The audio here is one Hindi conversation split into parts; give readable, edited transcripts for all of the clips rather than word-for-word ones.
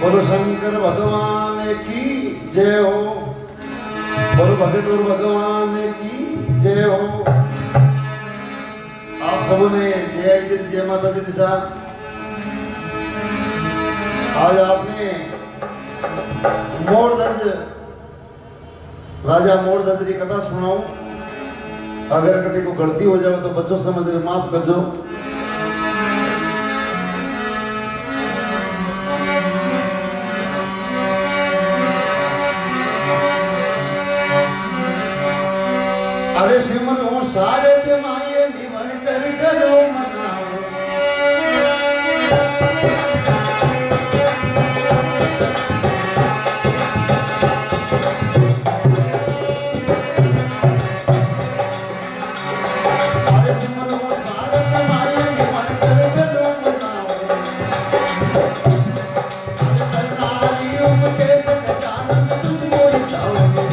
बोलो शंकर भगवान की जय हो। बोलो भगत और भगवान की जय हो। आप सबने जय माता दी सा। आज आपने मोरध्वज राजा मोरध्वज की कथा सुनाऊं। अगर कटी को गलती हो जाए तो बच्चों समझ माफ कर दो। अरे सिमरो सारे ते माये निवन कर करो मनाओ। अरे सिमरो सारे ते माये निवन कर करो मनाओ। अरे नारियों के सजाना तुझको ही चाहोगे।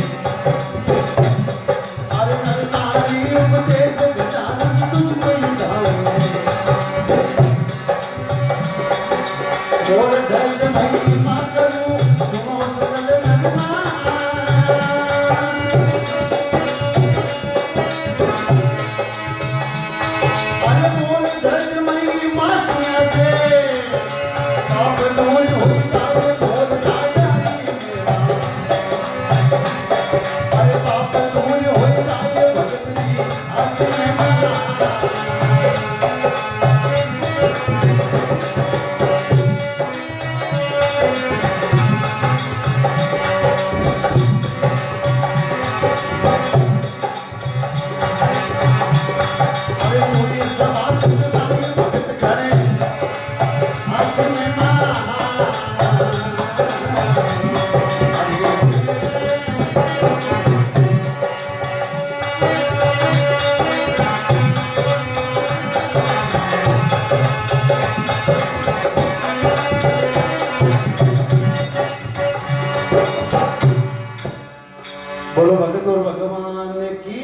बोलो भगत और भगवान की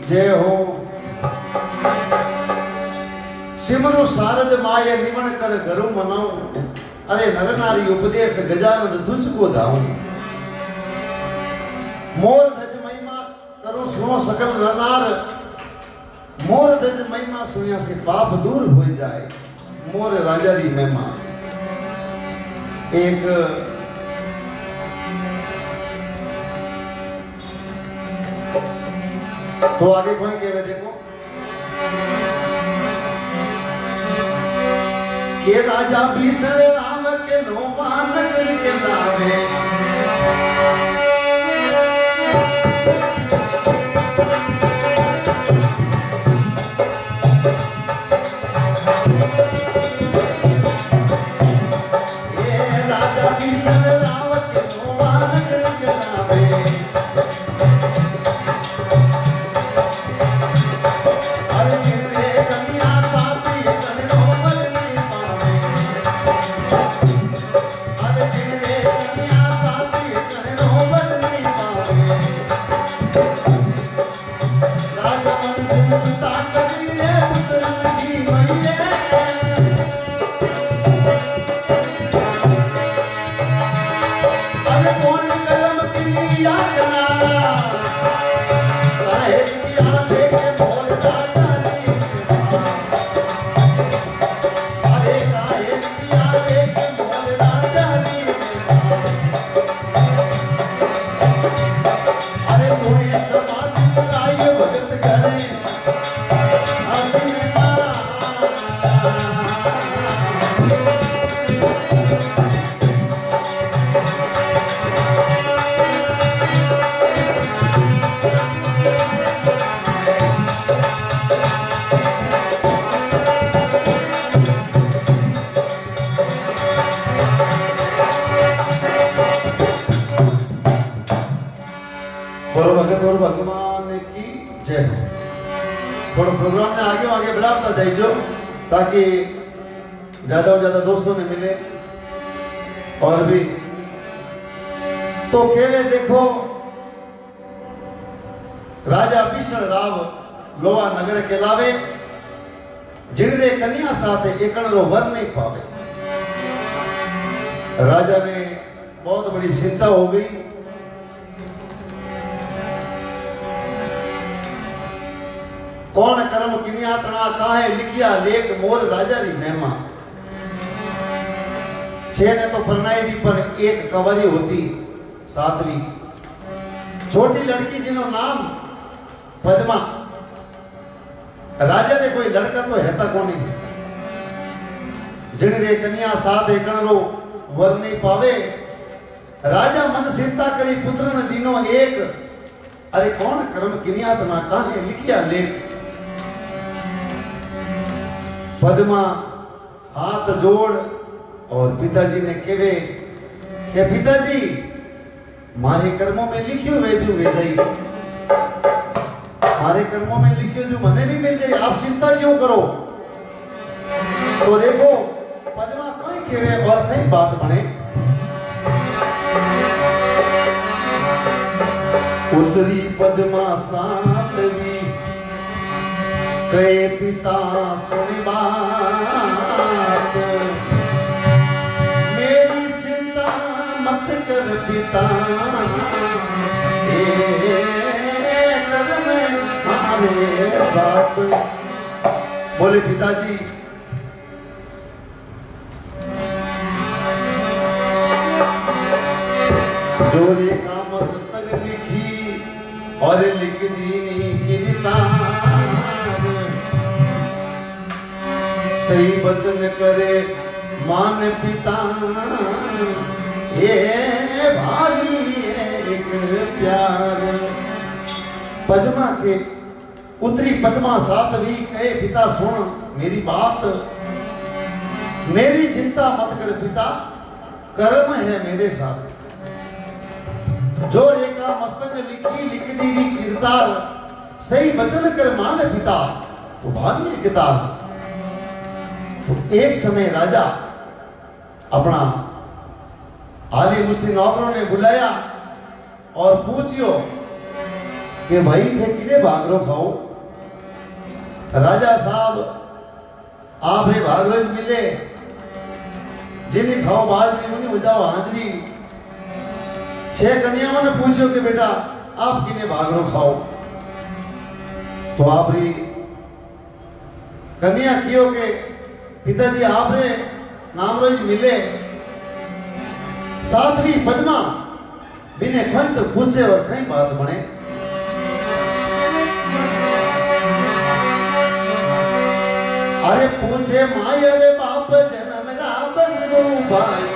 जय हो। सिमरु शारद माय निवण कर घरु मनाऊं। अरे नर नारी उपदेश गजानन तुझको धाऊं। मोर धज महिमा करो सुनो सकल नर नार। मोर धज महिमा सुनिया से पाप दूर हो जाए। मोर राजा री महिमा। एक तो आगे कोई कहवे देखो के राजा भीषण राम के लोवा नगर के नावे बोलो भगत और भगवान की जय हो। थोड़ा प्रोग्राम में आगे आगे बढ़ाता जाइए ताकि ज्यादा से ज्यादा दोस्तों ने मिले और भी तो केवे देखो राजा भीषण राव लोवा नगर के लावे जिनरे कन्या साथे एकण रो वर नहीं पावे। राजा ने बहुत बड़ी चिंता हो गई। कौन कर्म किनिया तना काहे लिखिया लेख मोर राजा री महिमा। छे ने तो परनाई दी पर एक कंवरी होती सातवीं छोटी लड़की जिनो नाम पद्मा। राजा ने कोई लड़का तो है कोनी जिनरे कन्या साथ एकण रो वर नहीं पावे। राजा मन चिंता करी पुत्र न दीनो एक अरे कौन कर्म किनिया तना काहे लिखिया लेख। पद्मा हाथ जोड़ और पिताजी ने केवे के पिताजी मारे कर्मों में लिखियो वेजू वेजाई मारे कर्मों में लिखियो जो मने भी मिल जाए आप चिंता क्यों करो। तो देखो पद्मा कहीं केवे और कहीं बात बने। उतरी पद्मा सातवी कहे पिता सुन बात मेरी चिंता मत कर पिता कर्म हमारे साथ। बोले पिताजी जो रेखा मस्तक लिखी और लिख दीनी किताब सही वचन करे मान पिता ये भागी एक प्यार। पद्मा के उतरी पद्मा सातवीं कहे पिता सुन मेरी बात मेरी चिंता मत कर पिता कर्म है मेरे साथ। जो रेखा मस्तक लिखी लिख दी भी किरदार सही वचन कर मान पिता तो भागी एक किताब। तो एक समय राजा अपना आली मुस्ती नौकरों ने बुलाया और पूछियो कि भाई थे किने भागरो खाओ। राजा साहब आप रे भागरो मिले जिन्हें खाओ बाजरी उन्हें हो जाओ हाजरी। 6 कन्याओं ने पूछो कि बेटा आप किने भागरो खाओ। तो आप री कन्या कियो के पिताजी आपने नाम रोज मिले। सातवीं पद्मा बिने खंत पूछे और कई बात बने। अरे पूछे माय अरे बाप जन्म राव बंधु भाई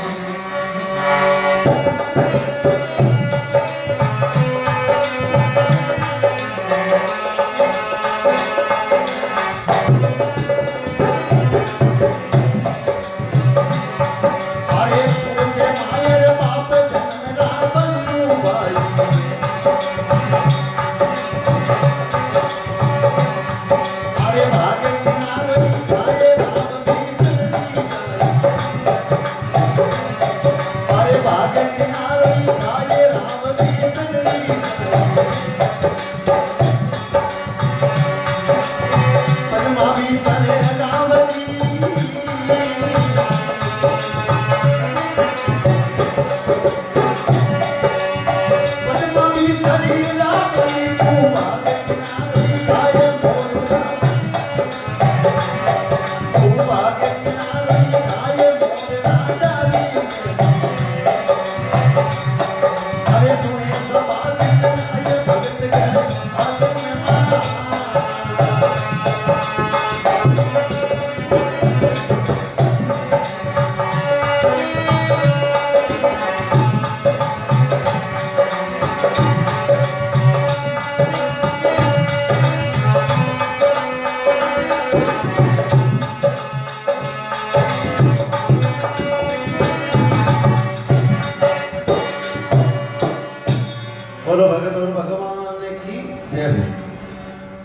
बोलो भगत और भगवान की जय हो।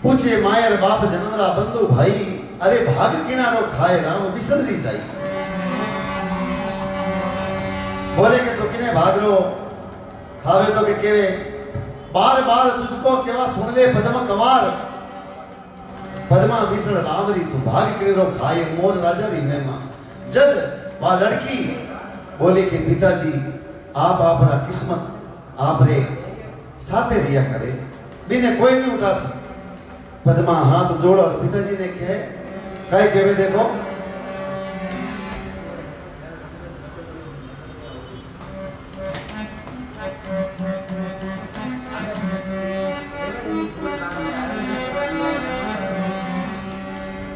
पूछे मायर बाप जनमरा बंधु भाई अरे भाग किनारो खाए राम बिसरनी चाहिए। बोले के तो किने भाग रो खावे तो के केवे बार बार तुझको केवा सुन ले पद्म कवार पद्मा बिसर रावरी तू भाग किनारो खाए मोर राजा री महिमा। जद वह लड़की बोली कि पिताजी आप अपना किस्मत आप रे साथे रिया करे बिने कोई नहीं उठा सके। पद्मा हाथ जोड़ और पिताजी ने कहे कहे केवे देखो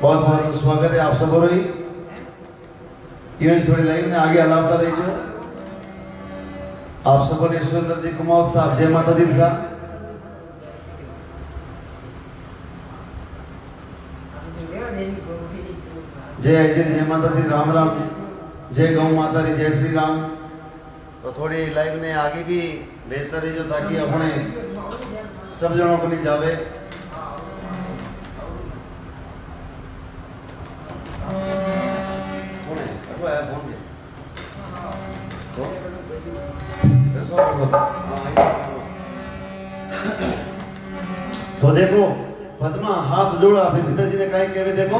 बहुत बहुत स्वागत है आप सबों री इवेंट थोड़ी लाइव में आगे अलावता रही जो आप सबों ने सुरेंद्र जी कुमार साहब जय माता दी साहब जय जय माता दी राम राम जय गौ माता दी जय श्री राम। तो थोड़ी लाइव में आगे भी भेजता रही जो ताकि अपने सब जनों को नहीं जावे। तो देखो पद्मा हाथ जोड़ा अपने पिताजी ने कहा कि देखो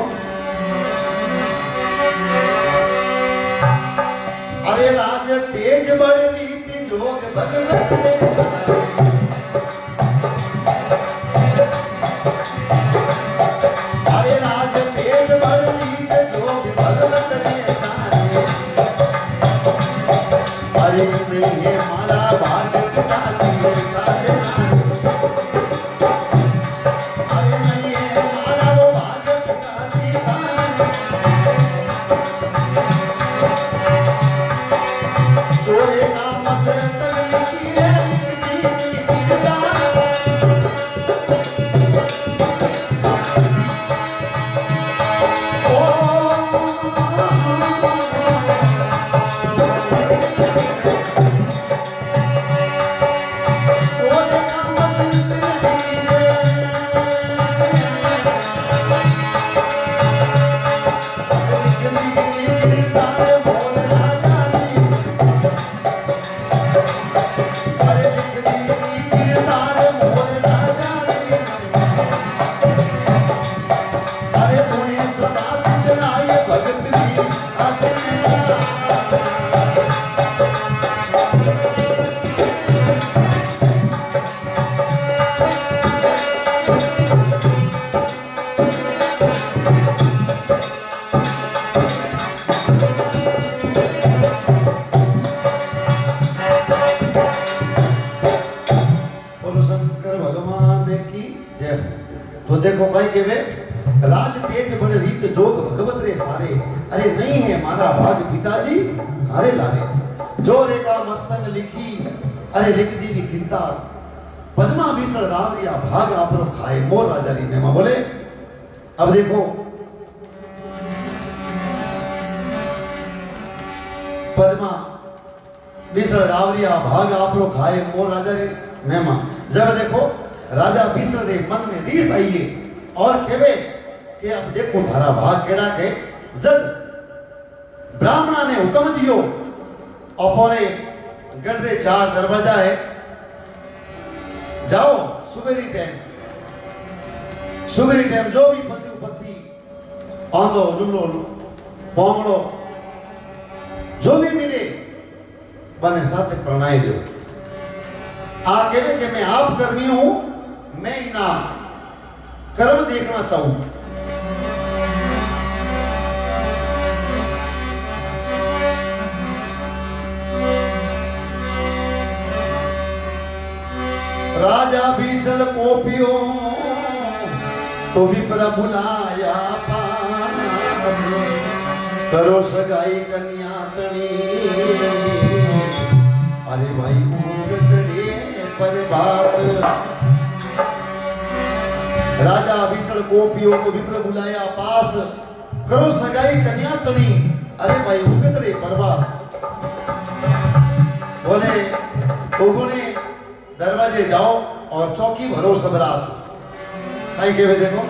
अरे राज तेज बड़ रीति जोग भगवत ने सारे अरे राज तेज बड़ रीति जोग भगवत ने सारे अरे ये मारा भाग पिता की काज अरे नहीं है मारा वो भाग पिता की काज जोरे नाम से तगली की रे की गिरदा ओ जोरे नाम से तगली की रे गंदी गंदी गिरदा बोल राजा नी अरे गंदी गंदी गिरदा बोल राजा नी अरे सोने सदा सिद्धनाय भगत भी आसना बोलो शंकर भगवान की जय हो। तो देखो भाई के वे राज तेज बड़ रीत जोग भगवत रे सारे अरे नहीं है मारा भाग पिताजी हारे लारे जो रेखा मस्तक लिखी अरे लिख दी भी कीर्ता पद्मा विसर रावरिया भाग आपरो खाए मोर राजा री मेमा बोले। अब देखो पद्मा विसर रावरिया भाग आपरो खाए मोर राजा री मेमा। जब देखो राजा विसर रे मन में रीस आई है और केवे कि अब देखो थारा भाग केड़ा के जद ब्राह्मणा ने हुक्म दियो अपने गढ़ रे 4 दरवाजा है जाओ सुबेरी टाइम जो भी पशु पक्षी आंधो लुल्लो पोंगड़ो जो भी मिले बने साथ प्रणाय दो। आ केवे कि मैं आप कर्मी हूं मैं इना कर्म देखना चाहूं। राजा बीसल कोपियो तो विप्र बुलाया पास करो सगाई कन्या तणी अरे भाई उगतड़े पर बात। राजा बीसल कोपियो तो विप्र बुलाया पास करो सगाई कन्या तणी अरे भाई उगतड़े पर बात। बोले उगने दरवाजे जाओ और चौकी भरो सब रात। कहीं के देखो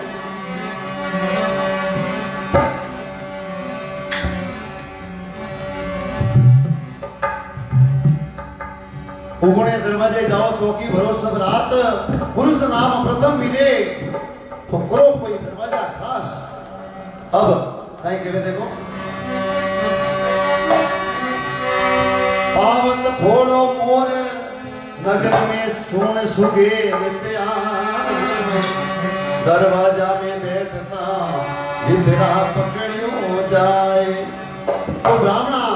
उगने दरवाजे जाओ चौकी भरो सब रात पुरुष नाम प्रथम मिले तो करो कोई दरवाजा खास। अब कहीं के देखो पावत घोड़ो मोर नगर में सोन सुगे नित्या दरवाजा में बैठता विभरा पकड़ियो जाए। तो ब्राह्मणा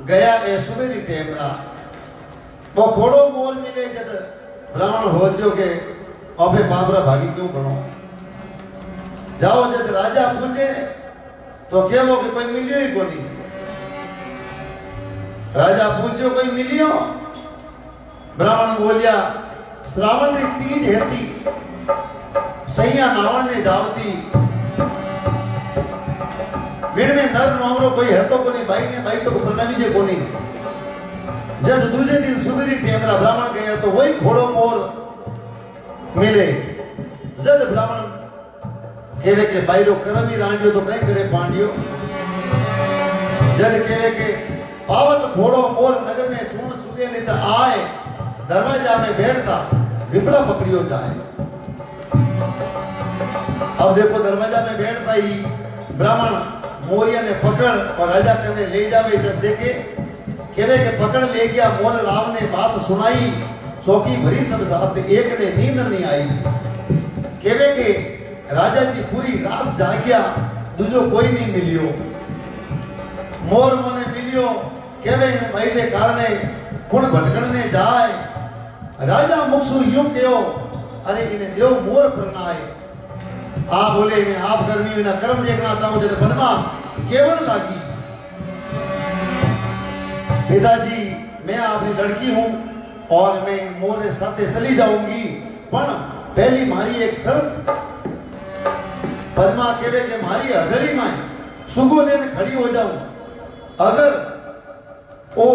गया ए सुबेरी टेमरा वो घोड़ो मोल मिले जद ब्राह्मण हो के अबे बाबरा भागी क्यों बनो जाओ। जद राजा पूछे तो केवो कि कोई मिलियो ही कोनी। राजा पूछो कोई मिलियो ब्राह्मण बोलिया श्रावण री तीज हेती सैया नावण ने जावती बिन में नर नामरो कोई है तो कोनी भाई ने भाई तो प्रणामी जे कोनी। जब दूसरे दिन सुबेरी टेमरा ब्राह्मण गया तो वही घोड़ो मोर मिले। जब ब्राह्मण केवे के बाईरो करमी रांडियो तो कहीं करे पांडियो। जब केवे के पावत घोड़ो मोर नगर में चूर्ण सुगे नहीं तो आए दरवाजा में बैठता विपरा पकड़ियो जाए। अब देखो दरवाजा में बैठता ही ब्राह्मण मोरिया ने पकड़ और राजा कहने ले जावे। जब देखे केवे के पकड़ ले गया मोर राव ने बात सुनाई चौकी भरी सब साथ एक ने नींद नहीं आई। केवे के राजा जी पूरी रात जागिया दूसरो कोई नहीं मिलियो मोर मोने मिलियो केवे पहले कारणे कुण भटकने जाए। राजा मुखसु यूं कहो अरे इन्हें देव मोर प्रणाय। आ बोले मैं आप गर्मी ना कर्म देखना चाहूं जब बनमा केवल लागी पिताजी मैं आपकी लड़की हूं और मैं मोरे साथे चली जाऊंगी पर पहली मारी एक शर्त। पद्मा केवे के मारी हथेली में सुगो लेने खड़ी हो जाऊं अगर ओ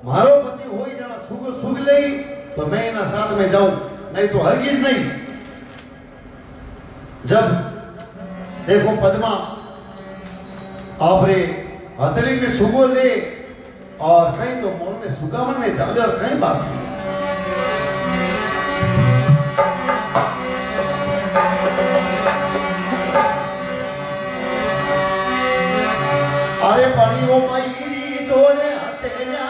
मारो पति हो ही जाना सुग सुग ले तो मैं इना साथ में जाऊं नहीं तो हरगिज नहीं। जब देखो पद्मा आपरे हथेली में सुगो ले और कहीं तो मोर में सुगा मन नहीं जाओ और कहीं बात नहीं। अरे पानी वो मायरी जोड़े हथेलियां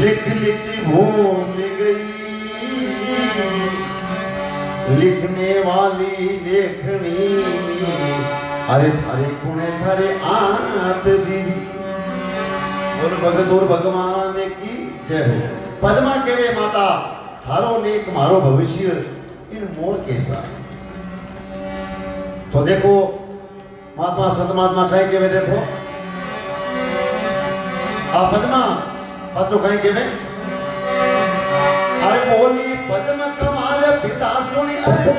लिख लिख भूल गई लिखने वाली लेखनी अरे थारे कुणे थारे आत दीवी बोल भगत और भगवान की जय हो। पद्मा केवे माता थारो लेख मारो भविष्य इन मोड़ कैसा। तो देखो महात्मा संत महात्मा कहीं केवे देखो आ पद्मा पाचो कहीं केवे अरे बोली पद्म कमाल पिता सुनी अरे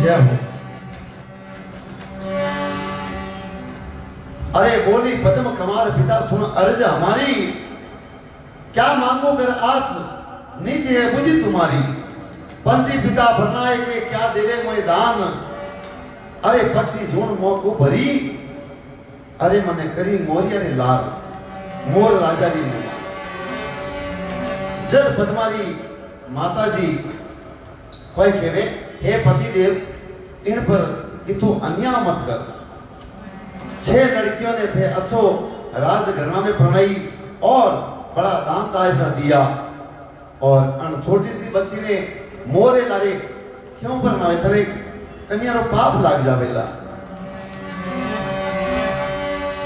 जय अरे बोली पद्म कमार पिता सुन अर्ज हमारी क्या मांगो कर आज नीचे है बुद्धि तुम्हारी पंछी पिता भरनाए के क्या देवे मोए दान अरे पक्षी जोन मोको भरी अरे मने करी मोरी अरे लाल मोर राजा री जद पद्मारी माता जी कोई कहे हे पति देव इन पर इतो अन्याय मत कर। 6 लड़कियों ने थे अच्छो राजघराना में प्रणयी और बड़ा दान दायसा दिया और अन छोटी सी बच्ची ने मोरे लारे क्यों पर ना इतने कन्यारो पाप लाग जावेला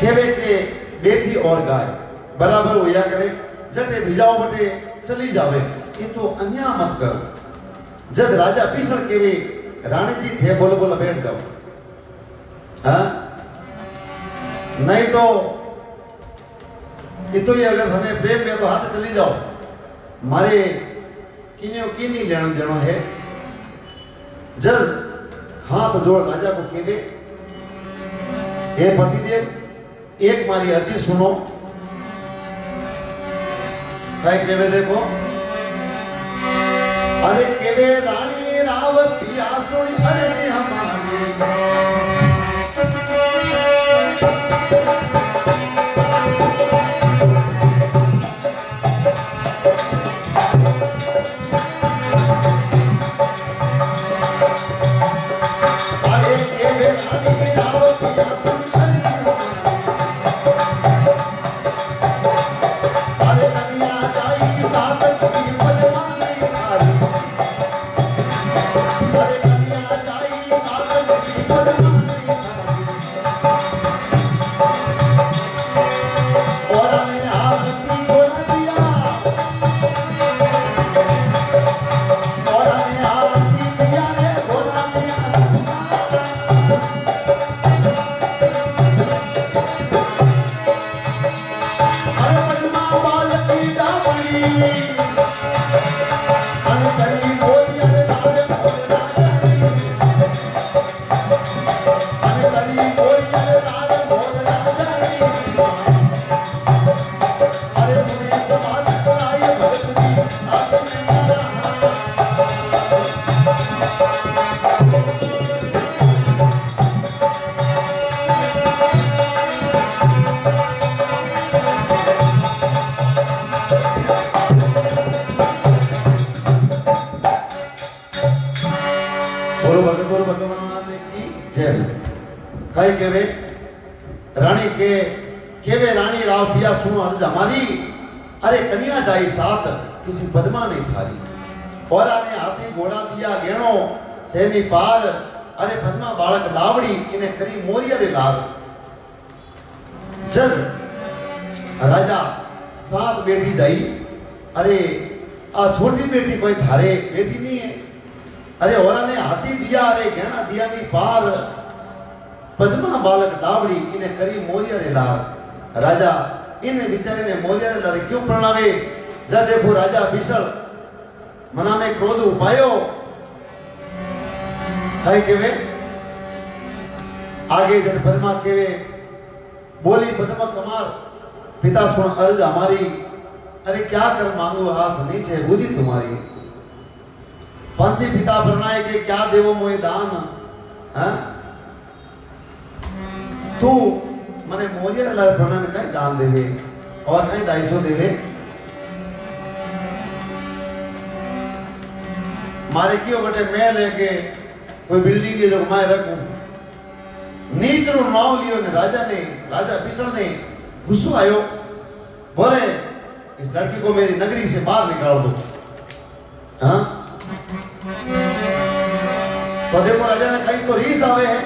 केवे के बेटी और गाय बराबर होया करे जटे भिजाओ बटे चली जावे ये तो अन्याय मत कर। जब राजा भीषण केवे रानी जी थे बोलो बोलो बैठ जाओ हाँ नहीं तो ये अगर थने प्रेम में तो हाथ चली जाओ मारे किन्यो किनी लेना देनो है। जब हाथ जोड़ राजा को केवे हे पतिदेव एक मारी अर्जी सुनो कहीं केवे देखो अरे केवे रानी राव पिया सुनी अर्जी हमारी कई केवे रानी के केवे रानी राव पिया सुनो अर्ज हमारी, अरे कन्या जाई साथ किसी पद्मा नहीं थारी, और आने हाथी घोड़ा दिया गेणो सैनी पार, अरे पद्मा बालक दावड़ी इन्हें करी मोरिया रे लाल। जब राजा साथ बेटी जाई, अरे आ छोटी बेटी कोई थारे बेटी नहीं है, अरे और ने हाथी दिया, अरे गहना दिया नहीं पार, पद्मा बालक दावड़ी इन्हें करी मोरिया रे लाल। राजा इन बेचारे ने मोरिया रे लाल क्यों प्रणावे? जब देखो राजा बिशल मना में क्रोध उपायो, कई केवे आगे जब पद्मा केवे बोली पद्मा कमार पिता सुन अर्ज हमारी, अरे क्या कर मांगू आस नीचे बुद्धि तुम्हारी। पंछी पिता प्रणाय के क्या देवो मोए दान, तू मने मोरिया लाल प्रणाय कहीं दान देवे और कहीं दाइसो देवे। मारे क्यों बटे मैं लेके कोई बिल्डिंग के जो मैं रखूं, नीच रो नाव लियो ने राजा बिशल ने गुस्सो आयो, बोले इस लड़की को मेरी नगरी से बाहर निकाल दो। हाँ तो देखो राजा ने कहीं तो रीस आवे है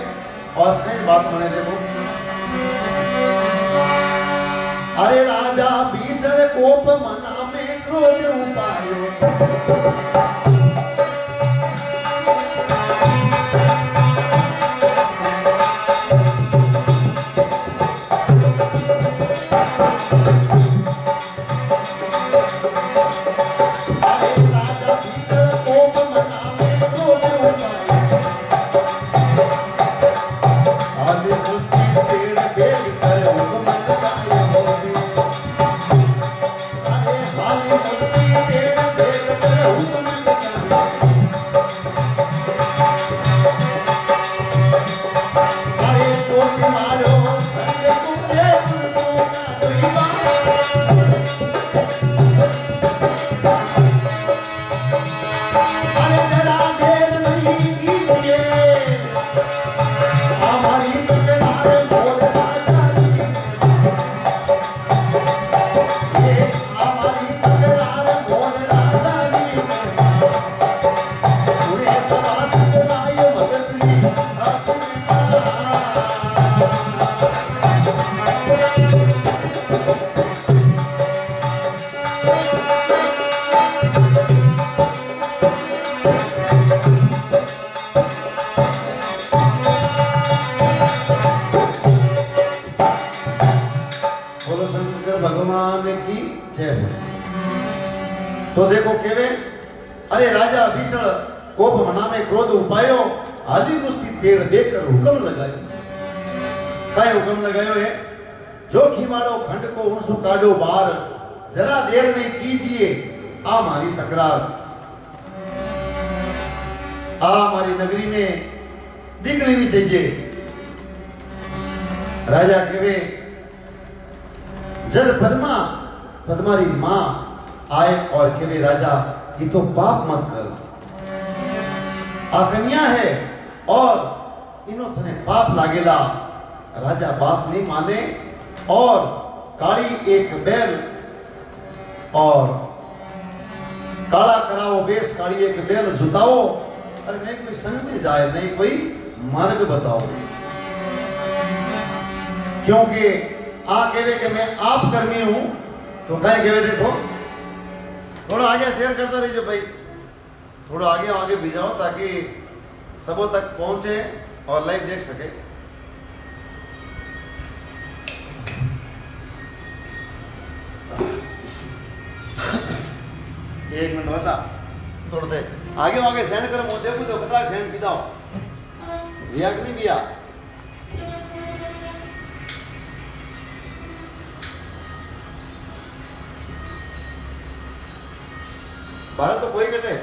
और कहीं बात माने। देखो अरे राजा बिशल कोप मना में क्रोध उपायो, तो देखो केवे अरे राजा बिशल कोप मना में क्रोध उपायो, हाली मुस्ती तेड़ देकर हुक्म लगायो। काय हुक्म लगायो है? जो खीवाड़ो खंड को उनसु काढ़ो बार, जरा देर नहीं कीजिए आ हमारी तकरार, आ हमारी नगरी में दिख लेनी चाहिए। राजा केवे जब पद्मारी मां आए और केवे राजा ये तो पाप मत कर, कन्या है और इनो थने पाप लागेला। राजा बात नहीं माने और काली एक बैल और काला कराओ बेस, काली एक बैल जुताओ, अरे नहीं कोई संग में जाए, नहीं कोई मार्ग बताओ, क्योंकि आ केवे कि मैं आप कर्मी हूं। तो कहे केवे देखो थोड़ा आगे शेयर करता रहिए भाई, थोड़ा आगे भी जाओ ताकि सबों तक पहुंचे और लाइव देख सके। एक मिनट वैसा थोड़ा दे आगे सेंड कर, मुझे देखो तो कितना सेंड किया दिया कि नहीं दिया। बारह तो कोई कटे,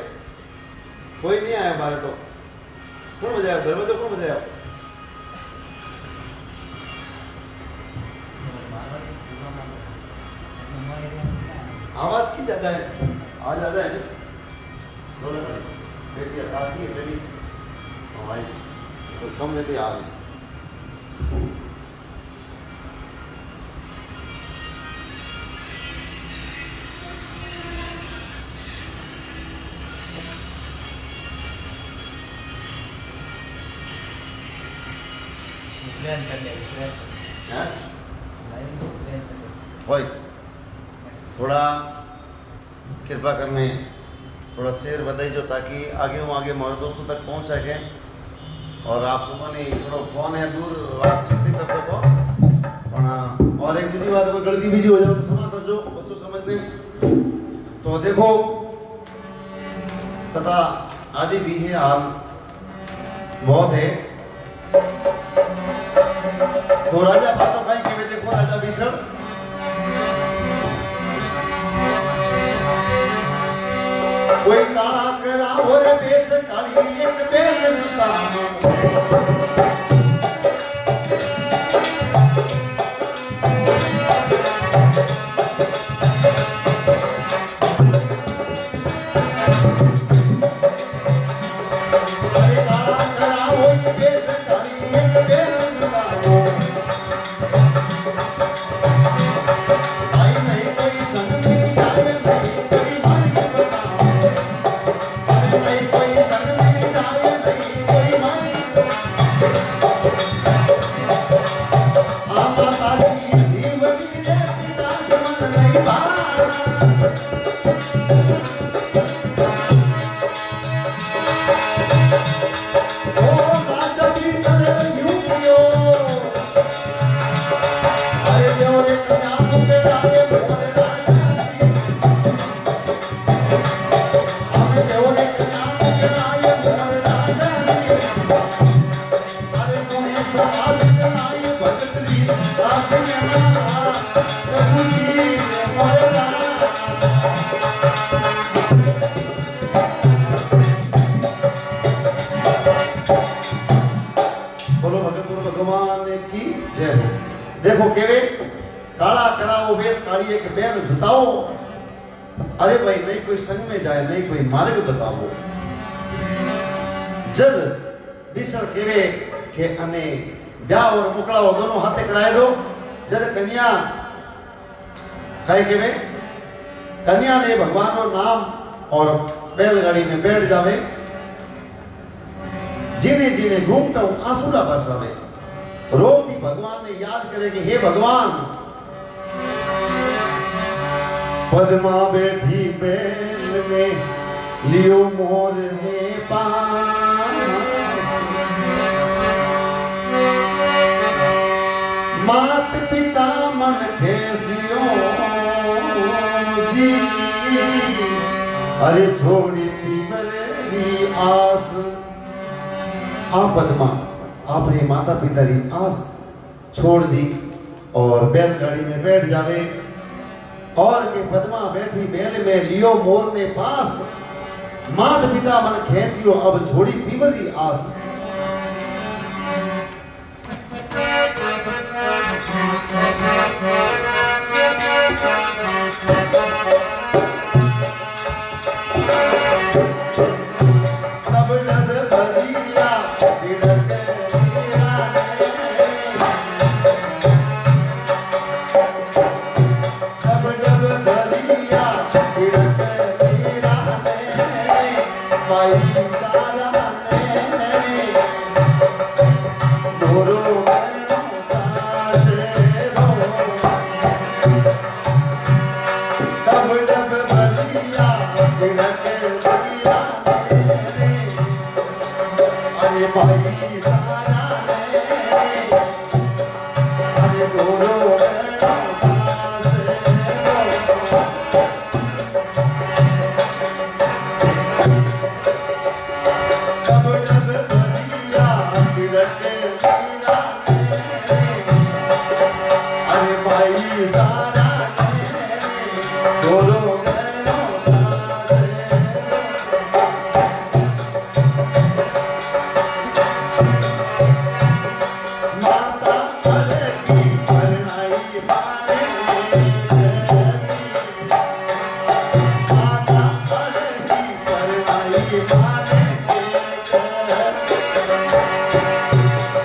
कोई नहीं आया बारह तो। कौन बजाया दरवाजा, कौन बजाया? आवाज की ज्यादा है, आ ज्यादा है देखिए आवाज तो कम लेते आ गई। हैं? भाई थोड़ा कृपा करने थोड़ा शेर बताइए ताकि आगे हमारे दोस्तों तक पहुंच सके और आप सबों ने थोड़ा फोन है दूर बातचीत कर सको और एक दीदी बात कोई गलती भी हो जाए तो क्षमा कर जो बच्चों समझते तो देखो पता आदि भी है हाल बहुत है तो राजा पासो भाई के देखो राजा भीषण कोई काला करा और बेस काली एक बेल सुता देखो केवे काला कराओ बेस काली एक बेल सुताओ अरे भाई नहीं कोई संग में जाए नहीं कोई मार्ग बताओ जद बिसर केवे के अने ब्याह और मुकड़ाओ दोनों हाथे कराए दो जद कन्या कहे केवे कन्या ने भगवान रो नाम और बैलगाड़ी में बैठ जावे जीने जीने घूमता हूं आंसुड़ा बरसावे रोती भगवान ने याद करे कि हे भगवान पद्मा बैठी बैल में लियो मोर ने पास मात पिता मन खेसियो जी अरे छोड़ी पीवरी आस आ पद्मा आपने माता पिता की आस छोड़ दी और बैलगाड़ी में बैठ जावे और के पद्मा बैठी बैल में लियो मोर ने पास मात पिता मन खेसियो अब छोड़ी पीवरी आस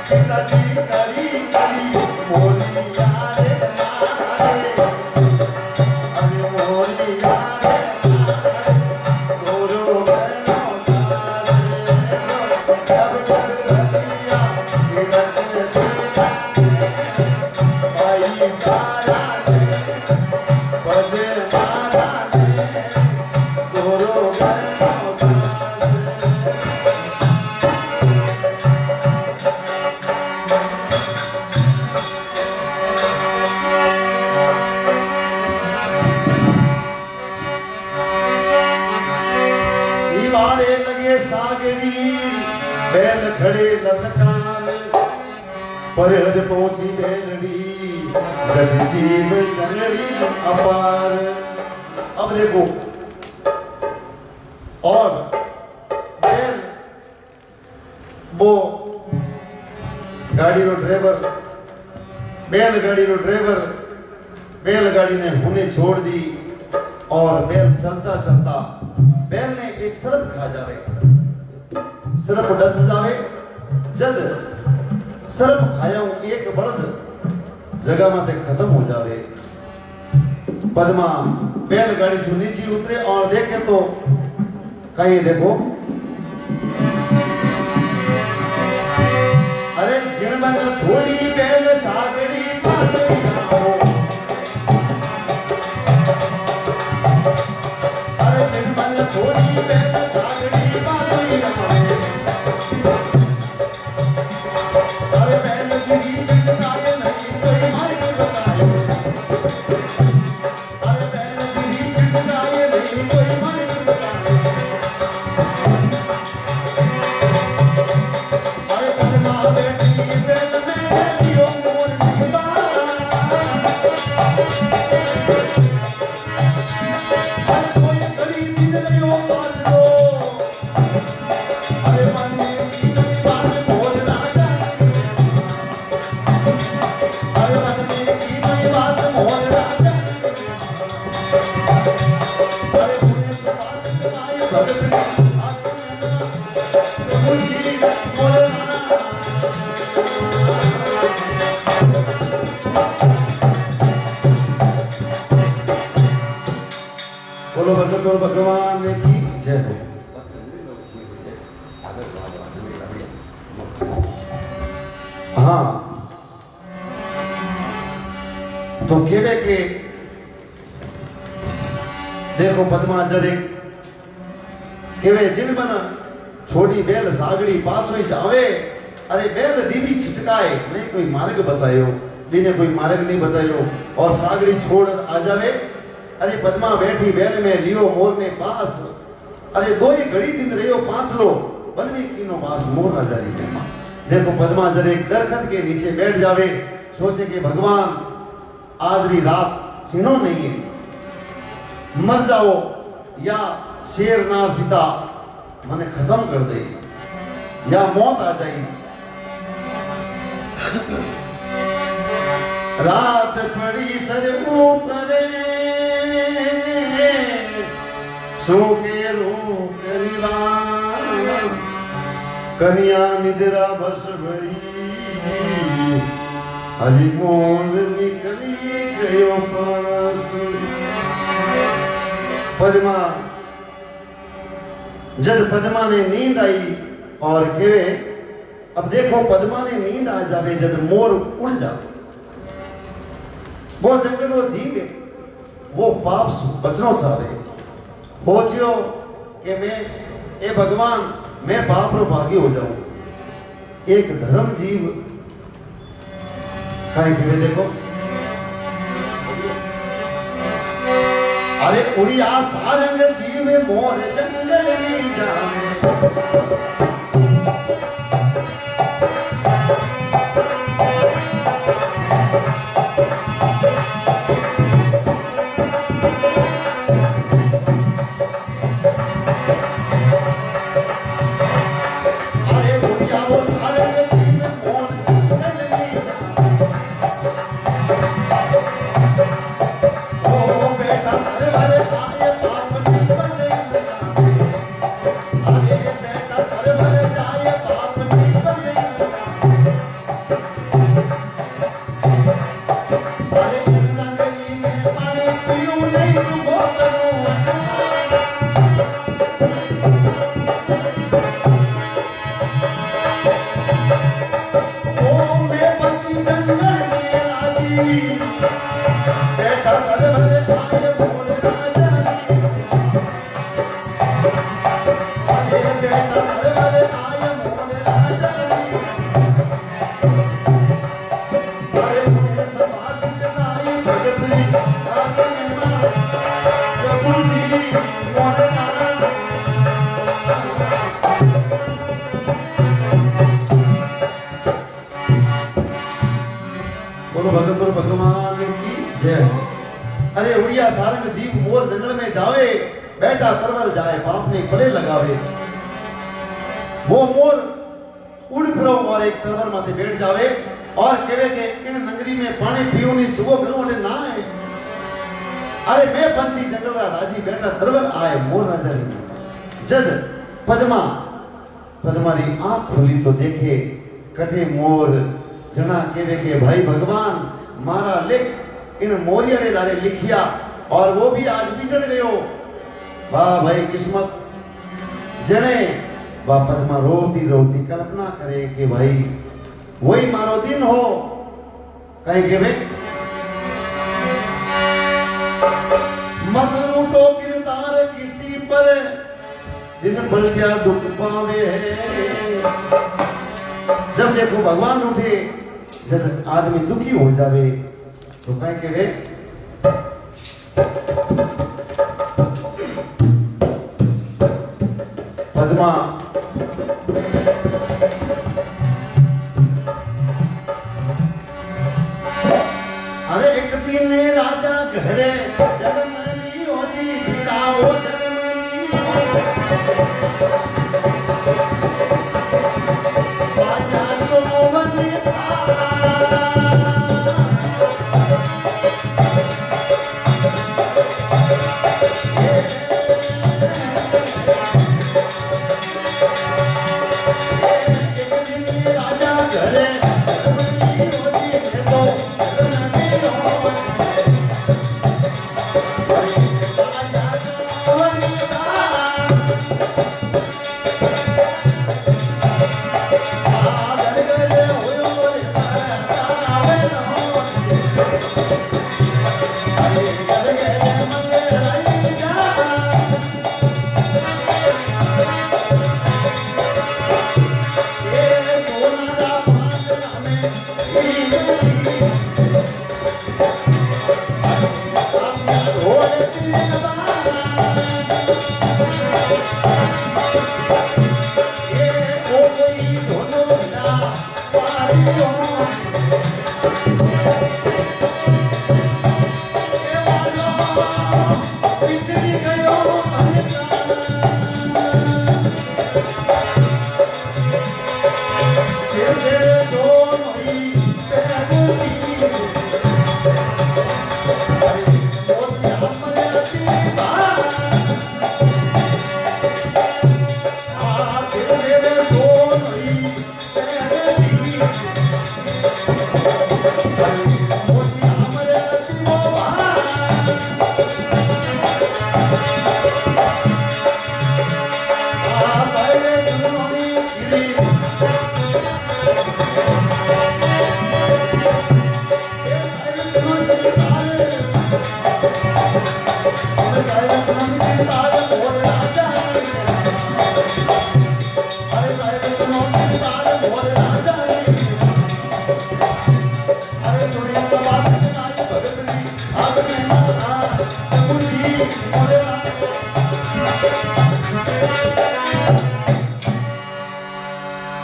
पिताजी करी करी मोरिया रे मारे बैल खड़े ललकार पर हद पहुंची बैलड़ी जग जीव जनड़ी अपार। अब देखो और बैल वो गाड़ी रो ड्राइवर बैलगाड़ी रो ड्राइवर बैलगाड़ी ने हुने छोड़ दी और बैल चलता चलता बैल ने एक सरफ खा जावे सरफ डस जावे जद सरफ खाया एक बड़द जगह माते खत्म हो जावे। पद्मा बैलगाड़ी से नीचे उतरे और देखे तो कहीं देखो अरे जिन मन छोड़ी बैल सागड़ी पाछी आओ अरे जिन मन छोड़ी बैल सागड़ी पाछी आओ अरे बैल दी चिटकाए नहीं कोई मार्ग बताए अरे बैल दी चिटकाए नहीं कोई मार्ग बताए अरे पद्मा बेटी बैल में बैठियो मोर दीवा अरे कोई गली दिन लियो पाँच दो अरे मन में की बात बोल राजा अरे मन में की बात बोल राजा अरे सुने तो बात सुनाए भगत ने प्रभु जी बोलना बोलो भगत और भगवान की जय हो। हाँ तो केवे के देखो पद्मा जरे केवे जिन बन छोड़ी बैल सागड़ी पाछो ही जावे अरे बैल दीदी छिटकाए नहीं कोई मार्ग बतायो दीने कोई मार्ग नहीं बतायो और सागड़ी छोड़ आ जावे अरे पद्मा बैठी बैल में लियो मोर ने पास अरे दो ही घड़ी दिन रहियो पांच लो बलवी कीनो पास मोर राजा री प्रेमा। देखो पद्मा जरे एक दरखत के नीचे बैठ जावे सोचे कि भगवान आज री रात छीनो नहीं है मर जाओ या शेर नार सीता मने खत्म कर दे या मौत आ जाए। रात पड़ी सर ऊपरे सोके रो करीवान कन्या निद्रा बस भई हरि मोर निकली गयो पास। पद्मा जब पद्मा ने नींद आई और केवे अब देखो पद्मा ने नींद आ जावे जब मोर उड़ जावे वो जंगल वो जीव है वो पाप से बचना चाहे हो जियो कि मैं ए भगवान मैं पाप रो भागी हो जाऊं एक धर्म जीव कहीं केवे देखो अरे उड़िया सारंग जीव मोर जंगल में जावे अरे बोलो भगत और भगवान की जय। अरे उड़िया सारंग जीव मोर जंगल में जावे, बैठा तरवर जाए पाप ने गले लगावे। वो मोर उड़ फिरो और एक तरवर माथे बैठ जावे और कहे के इन नगरी में पानी पीओ नहीं सुबह करूं अरे ना है। अरे मैं पंछी जंगल रा राजी बैठा तरवर आए मोर राजा जद पद्मारी आंख खुली तो देखे कटे मोर जना केवे के भाई भगवान मारा लिख इन मोरिया ने लारे लिखिया और वो भी आज बिछड़ गयो। वाह भाई किस्मत जने वाह पद्मा रोती रोती कल्पना करे कि भाई वही मारो दिन हो कहीं के वे मत रूठो किरदार किसी पर दिन बढ़ गया दुख पावे। जब देखो भगवान रूठे जब आदमी दुखी हो जावे तो कहीं के वे पद्मा अरे एक दिन राजा घरे जलमनी हो जी बिराओ जलमनी राजा सोवन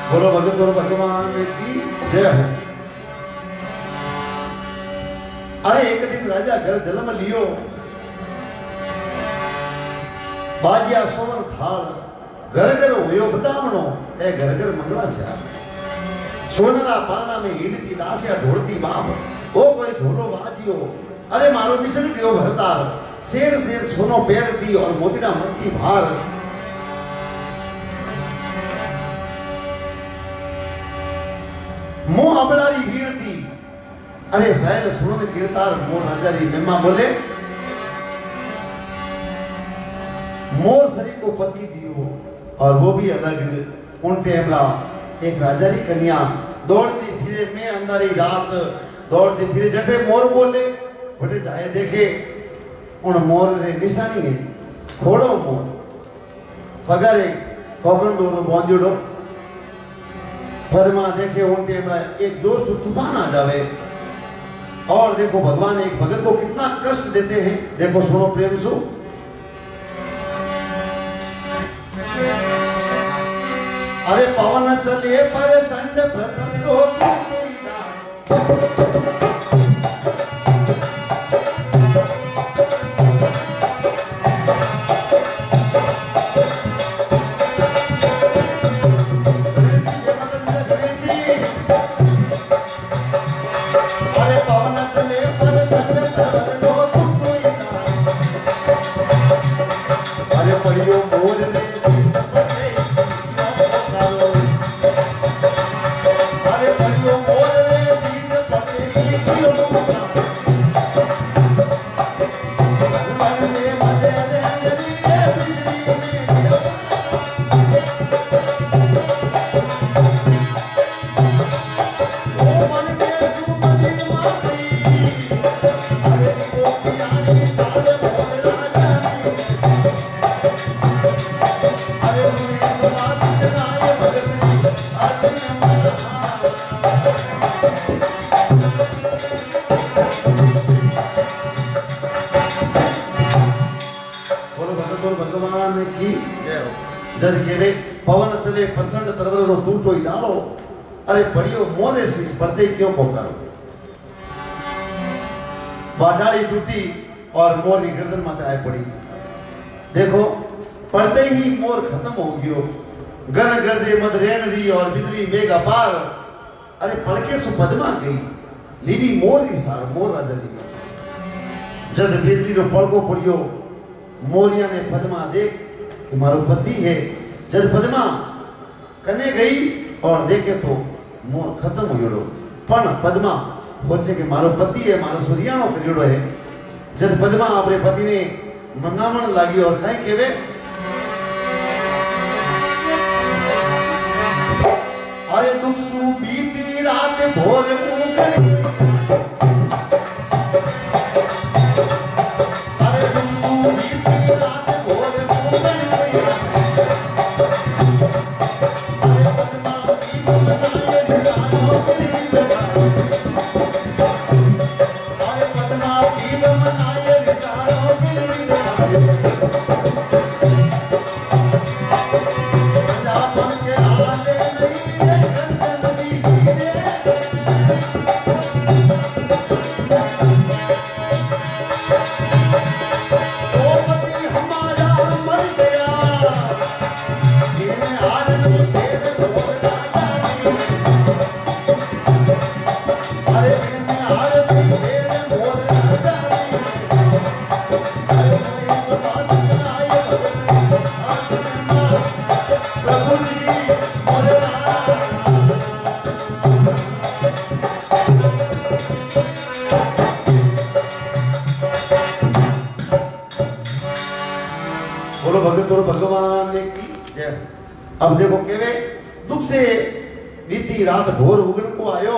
बोलो भगत और भगवान की जय हो। अरे एक दिन राजा घर जन्म लियो बाजिया सोवन थाल घर घर होयो बतावणो ए घर घर मंगला छा सोनरा पाना में हीलती दासिया ढोलती बाप ओ कोई झोलो बाजियो। अरे मारो मिशन गयो भरतार शेर शेर सोनो पैर दी और मोतीड़ा मटकी भार। मोह अबड़ारी वीरती अरे साहिल सुनो ने कीर्तार मोर राजारी मेमा बोले मोर सरी को पति दियो और वो भी अलग उन टेमरा एक राजारी कन्या दौड़ती फिरे में अंधारी रात दौड़ती फिरे जटे मोर बोले बटे जाए देखे उन मोर रे निशानी है खोड़ो मोर पगारे कोबरन डोरो बांधियोड़ो पद्मा देखे उन टेमरा एक जोर से तूफान आ जावे और देखो भगवान एक भगत को कितना कष्ट देते हैं, देखो सुनो प्रेम से। अरे पवन चले पर संड प्रथम पवन चले प्रचंड तरवरो टूटो ही डालो। अरे पड़ियो मोरे से स्पर्धे क्यों पोकारो। बाटाली टूटी और मोर की गर्दन माथे आए पड़ी। देखो पड़ते ही मोर खत्म हो गयो। गर गरजे मद रेण री और बिजली मेघ अपार। अरे पड़के सु पद्मा गई लीवी मोर की सार मोर राजरी। जद बिजली रो पड़को पड़ियो मोरिया ने पद्मा देख कि मारो पति है। जब पद्मा कने गई और देखे तो मोर खत्म हो गयो। पण पद्मा सोचे कि मारो पति है, मारो सूर्याणो करियोड़ो है। जब पद्मा अपने पति ने मनामण लागी और कहीं केवे अरे दुख सु बीती रात भोर उगड़ी। अरे दुख सु बीती रात भोर उगड़ी। भगवान की जय। अब देखो केवे दुख से बीती रात भोर उगण को आयो।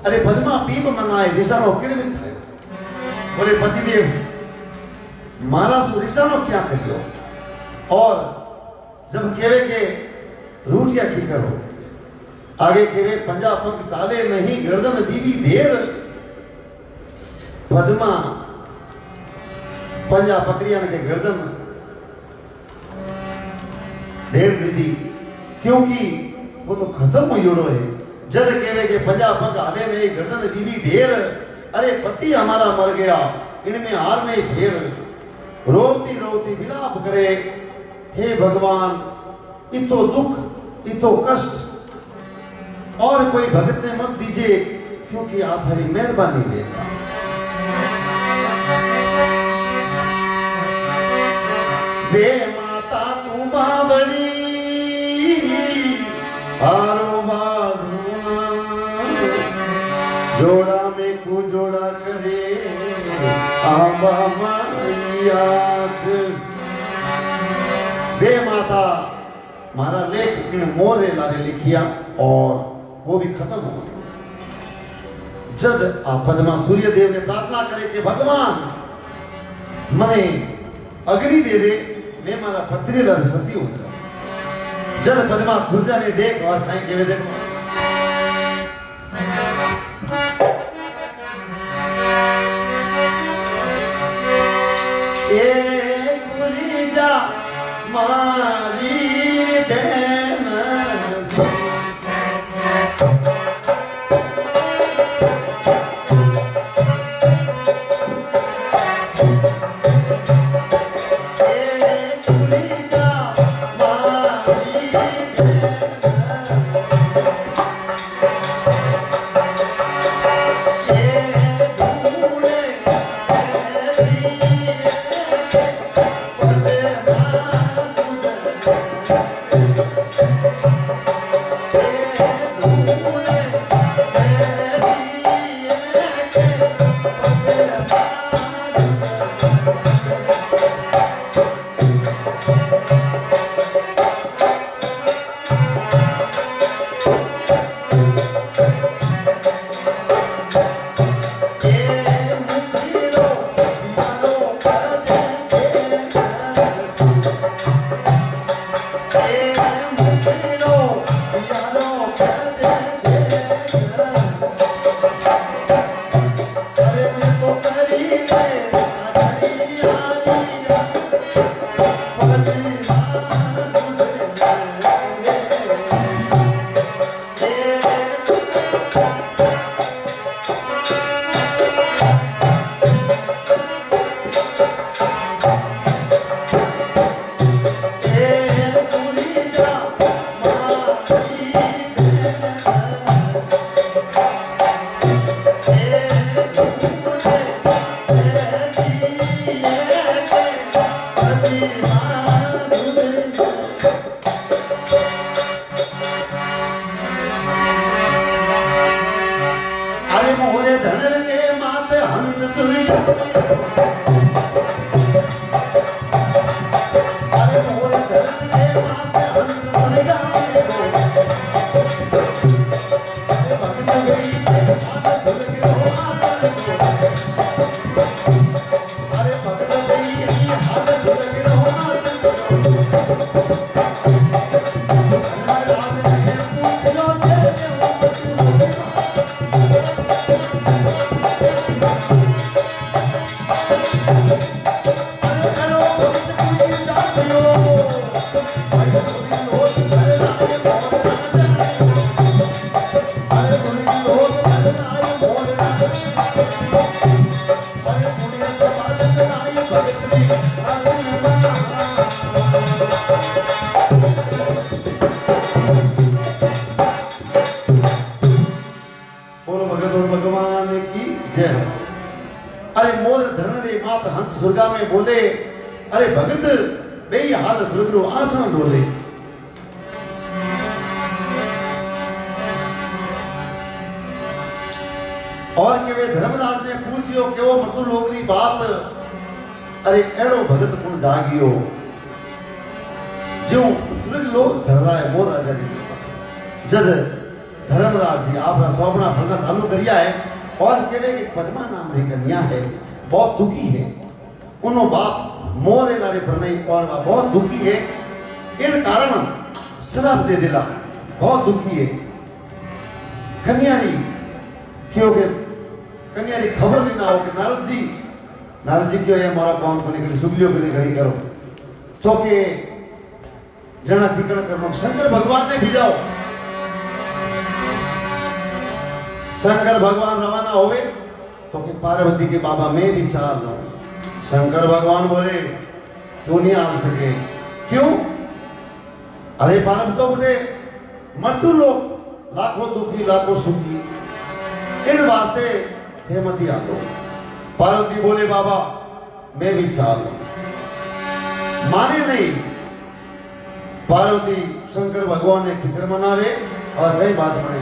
अरे पद्मा पीप मनाए रिसाणो किणवित थायो। बोले पतिदेव मारा सु रिसाणो क्या करियो। और जब केवे के रूटिया की करो आगे केवे पंजा पंख चाले नहीं गर्दन दीवी ढेर। पद्मा पंजा पकड़िया के गर्दन ढेर दीदी क्योंकि वो तो खत्म हो है। जद केवे के पंजा पग हाले नहीं गर्दन दीवी ढेर। अरे पति हमारा मर गया इनमें हार नहीं फेर। रोती रोती विलाप करे हे भगवान इतो दुख इतो कष्ट और कोई भगत ने मत दीजिए क्योंकि आप हरी मेहरबानी बेटा। वे माता तू बावड़ी आरो बाबुआ जोड़ा में को जोड़ा करे आबा मैया। वे माता मारा लेख इन मोरे लारे लिखिया और वो भी खत्म हो गया। जद आ पद्मा सूर्य देव ने प्रार्थना करे कि भगवान मने अग्नि दे दे मैं मारा पत्री लड़ सती हो जाऊं। जद पद्मा खुर्जा ने देख और कहीं के देखो स्वर्गा में बोले अरे भगत बेई हाल स्वर्ग रो आसन डोले। और के वे धर्मराज ने पूछियो कि वो मृदु लोगरी बात अरे एड़ो भगत कुण जागियो जो स्वर्ग लोग धर रहा है मोर राजा री जद धर्मराज जी आपका सौंपना फलना चालू करिया है और केवे कि पद्मा नाम री कन्या है बहुत दुखी है उनो बाप मोरे लारे पर नहीं और बहुत दुखी है इन कारण श्राप दे दिला बहुत दुखी है कन्यारी क्योंकि कन्यारी खबर भी ना हो कि नारद जी क्यों है हमारा कौन को निकली सुगलियों को निकली करो तो के जना ठिकाना करना शंकर भगवान ने भेजाओ शंकर भगवान रवाना होवे तो कि पार्वती के बाबा मैं भी चाल लूं शंकर भगवान बोले तू नहीं आ सके क्यों अरे पार्वती तो बोले मृत्यु लोग लाखों दुखी लाखों सुखी इन वास्ते थे मती आ दो पार्वती बोले बाबा मैं भी चाल लूं माने नहीं पार्वती शंकर भगवान ने फिक्र मनावे और कई बात बने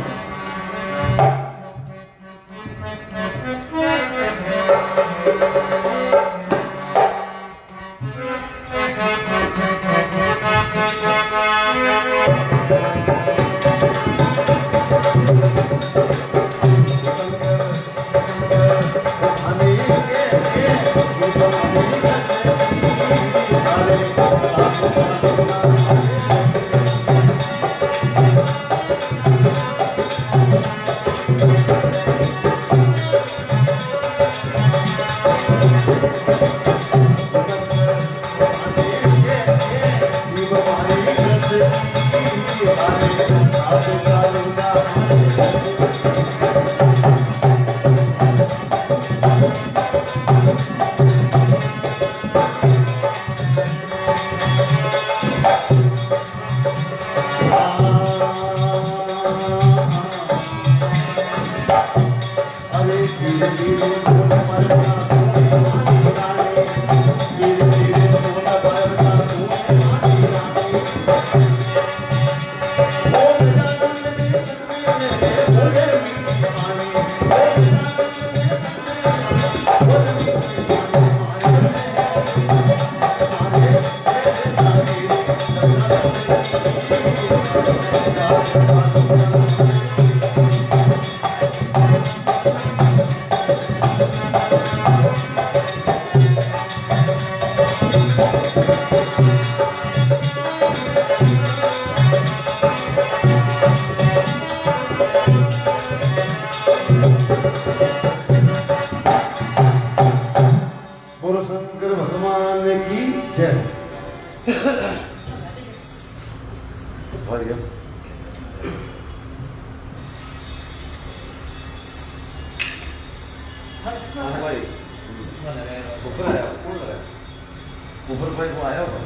ऊपर कोई को आया होगा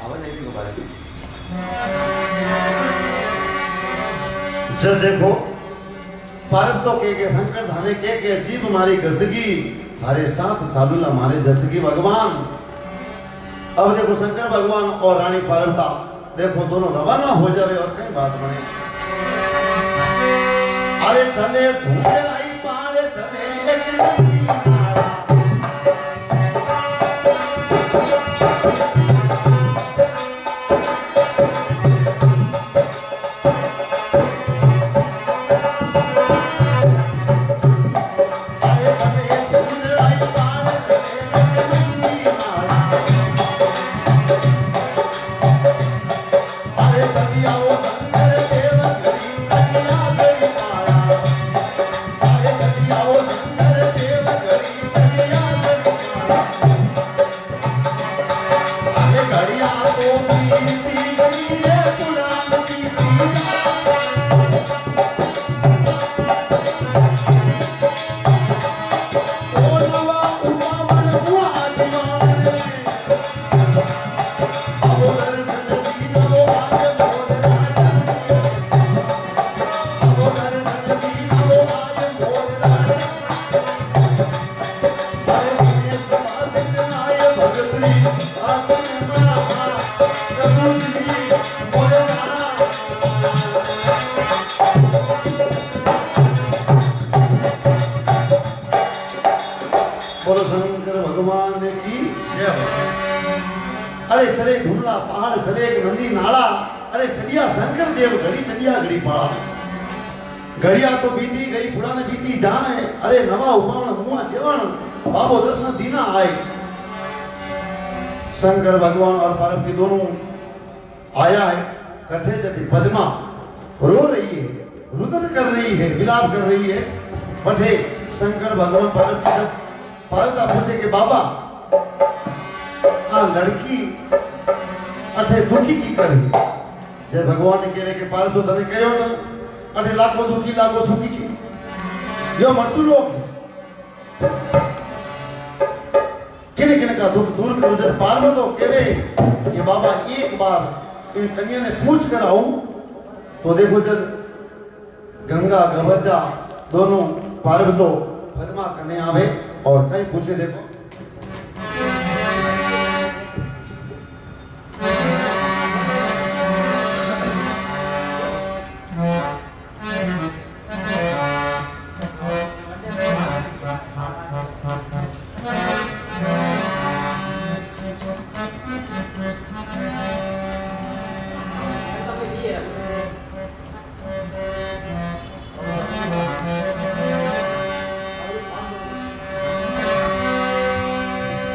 आवाज नहीं थी हमारे जब देखो पारब तो के शंकर धाने के जीव हमारी घसगी हरे साथ सालूला मारे जसगी भगवान। अब देखो शंकर भगवान और रानी पार्वता देखो दोनों रवाना हो जावे और कई बात बने। अरे चले धूले आई पारे चले एक नदी नारा भगवान की जय हो। अरे चले धुंधला पहाड़ चले एक नदी नाला, अरे चढ़िया शंकर देव घड़ी चढ़िया घड़ी पाड़ा। घड़िया तो बीती गई पुराने बीती जाए, अरे नवा उपावण मुआ जेवण बाबो दर्शन दीना आए। शंकर भगवान और पार्वती दोनों आया है। कठे जटी पद्मा रो रही है, रुदन कर रही है, विलाप कर रही है। बठे शंकर भगवान पार्वती पूछे कि बाबा आ लड़की अठे दुखी की करे। जय भगवान ने कहे कि पार्वती तने कहो न अठे लाखों दुखी लाखों सुखी की यो मृत्यु लोक है। किने किने का दुख दूर करो। जब पार्वती कहे कि बाबा एक बार इन कन्या ने पूछ कर आऊं तो देखो जब गंगा गवर्जा दोनों पार्वतो पद्मा करने आवे और कहीं पूछे देखो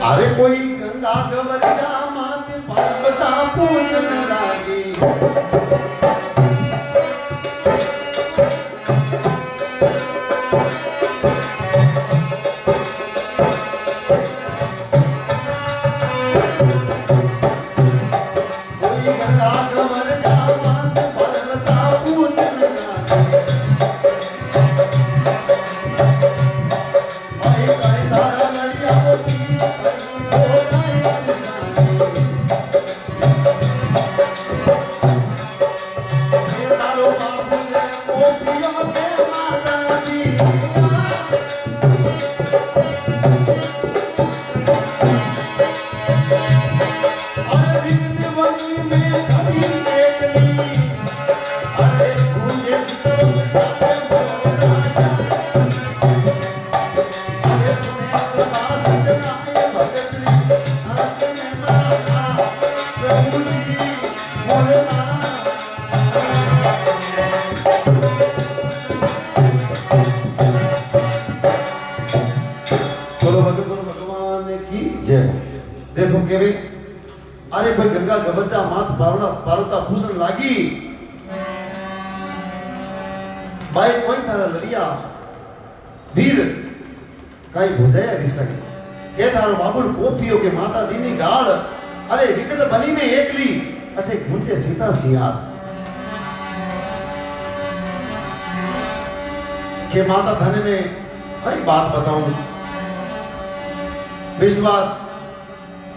अरे कोई गंगा गवरिया मात पार्वता पूछने लागी। कोई गंगा गवरिया मात पार्वता पूछने लागी। भाई भाई तारा लड़िया होती देखो के वे अरे कोई गंगा गवर्जा मात पार्वता पूछन लागी। भाई कोई थारा लड़िया वीर कई भुजाया रिसकी के थारो बाबुल कोपियो के माता दीनी गाल। अरे विकट बनी में एकली अठे घूंचे सीता सियार के माता थाने में कई बात बताऊं विश्वास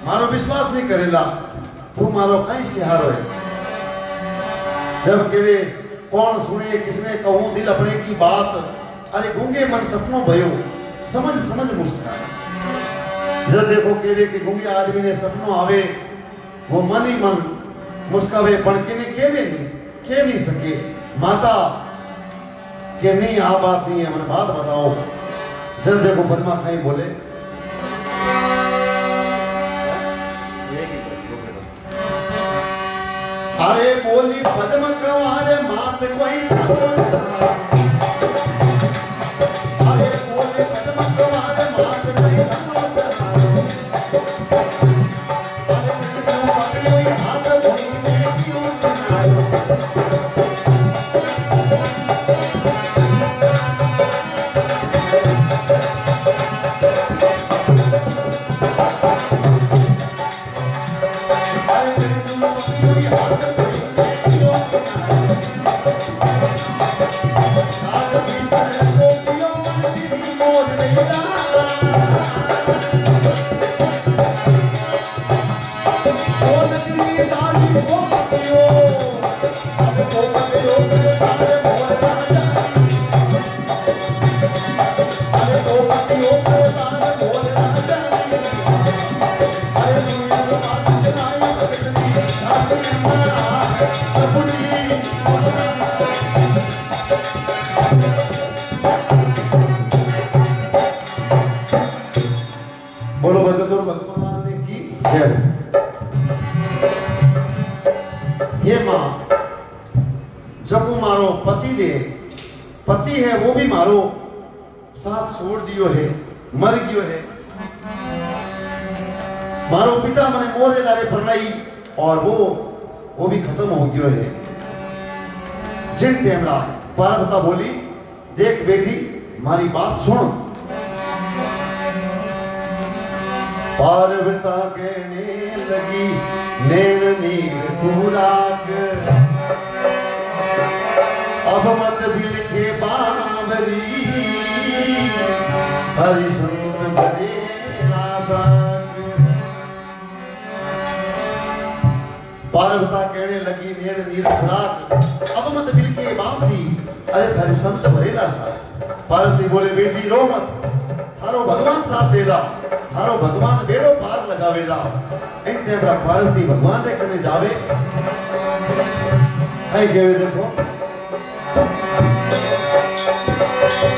मारो विश्वास नहीं करेला तू मारो कहीं सिहारो है। जब केवे कौन सुने किसने कहूं दिल अपने की बात। अरे गूंगे मन सपनों भयो समझ समझ मुस्कान। जब देखो केवे कि गूंगे आदमी ने सपनों आवे वो मन ही मन मुस्कावे पण केने केवे नहीं के नहीं सके। माता के नहीं आ बात नहीं है मन बात बताओ। जब देखो पद्मा कहीं बोले अरे बोली पद्म कवारे मात कोई थारो सहारा। अरे बोली पद्म कवारे मात कोई थारो सहारा। अरे क्यों पकड़ी हाथ धोई में क्यों बनायो। अरे क्यों पकड़ी हाथ भगत और भगवान की जय हो। हे मां, जब मारो पति दे, पति है वो भी मारो साथ छोड़ दियो है, मर गयो है। मारो पिता मने मोरे लारे प्रणयी और वो भी खत्म हो गयो है। जिन टेमरा पार्वता बोली, देख बेटी मारी बात सुन। पार्वता कहने लगी नैन नीर खुराक, अब मत बिलखे बावरी, हरि संत भरे रासाक। पार्वता कहने लगी नैन नीर खुराक, अब मत बिलखे बावरी, अरे थारे संत भरे रासाक। पार्वती बोले बेटी रो मत, थारो भगवान साथ देला, थारो भगवान बेड़ो पार लगावेला। इन टेमरा पार्वती भगवान रे कने जावे, है केवे देखो।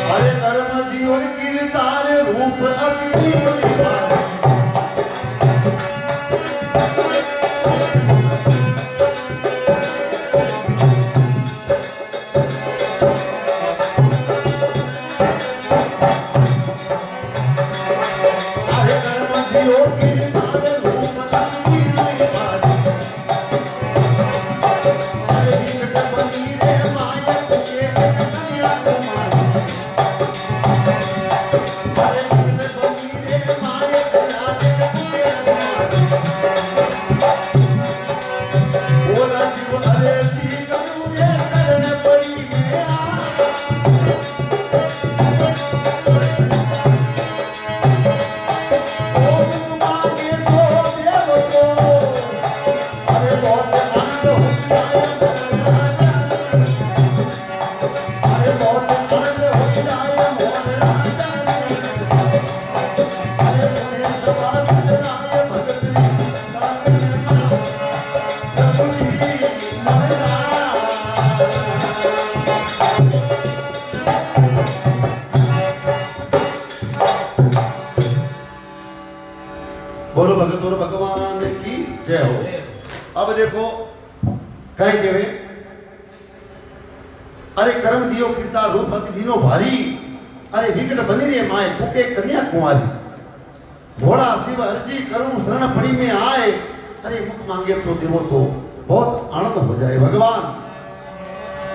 अरे कर्म जी और कीर्तार रूप अति निवार, बोलो भगत और भगवान की जय हो। अब देखो कहीं के वे, अरे कर्म दियो कीर्ता रूप अति दिनो भारी, अरे विकट बनी रे माए पुके कन्या कुंवारी। भोला शिव अर्जी करूं शरण पड़ी में आए, अरे मुख मांगे तो देवो तो बहुत आनंद हो जाए। भगवान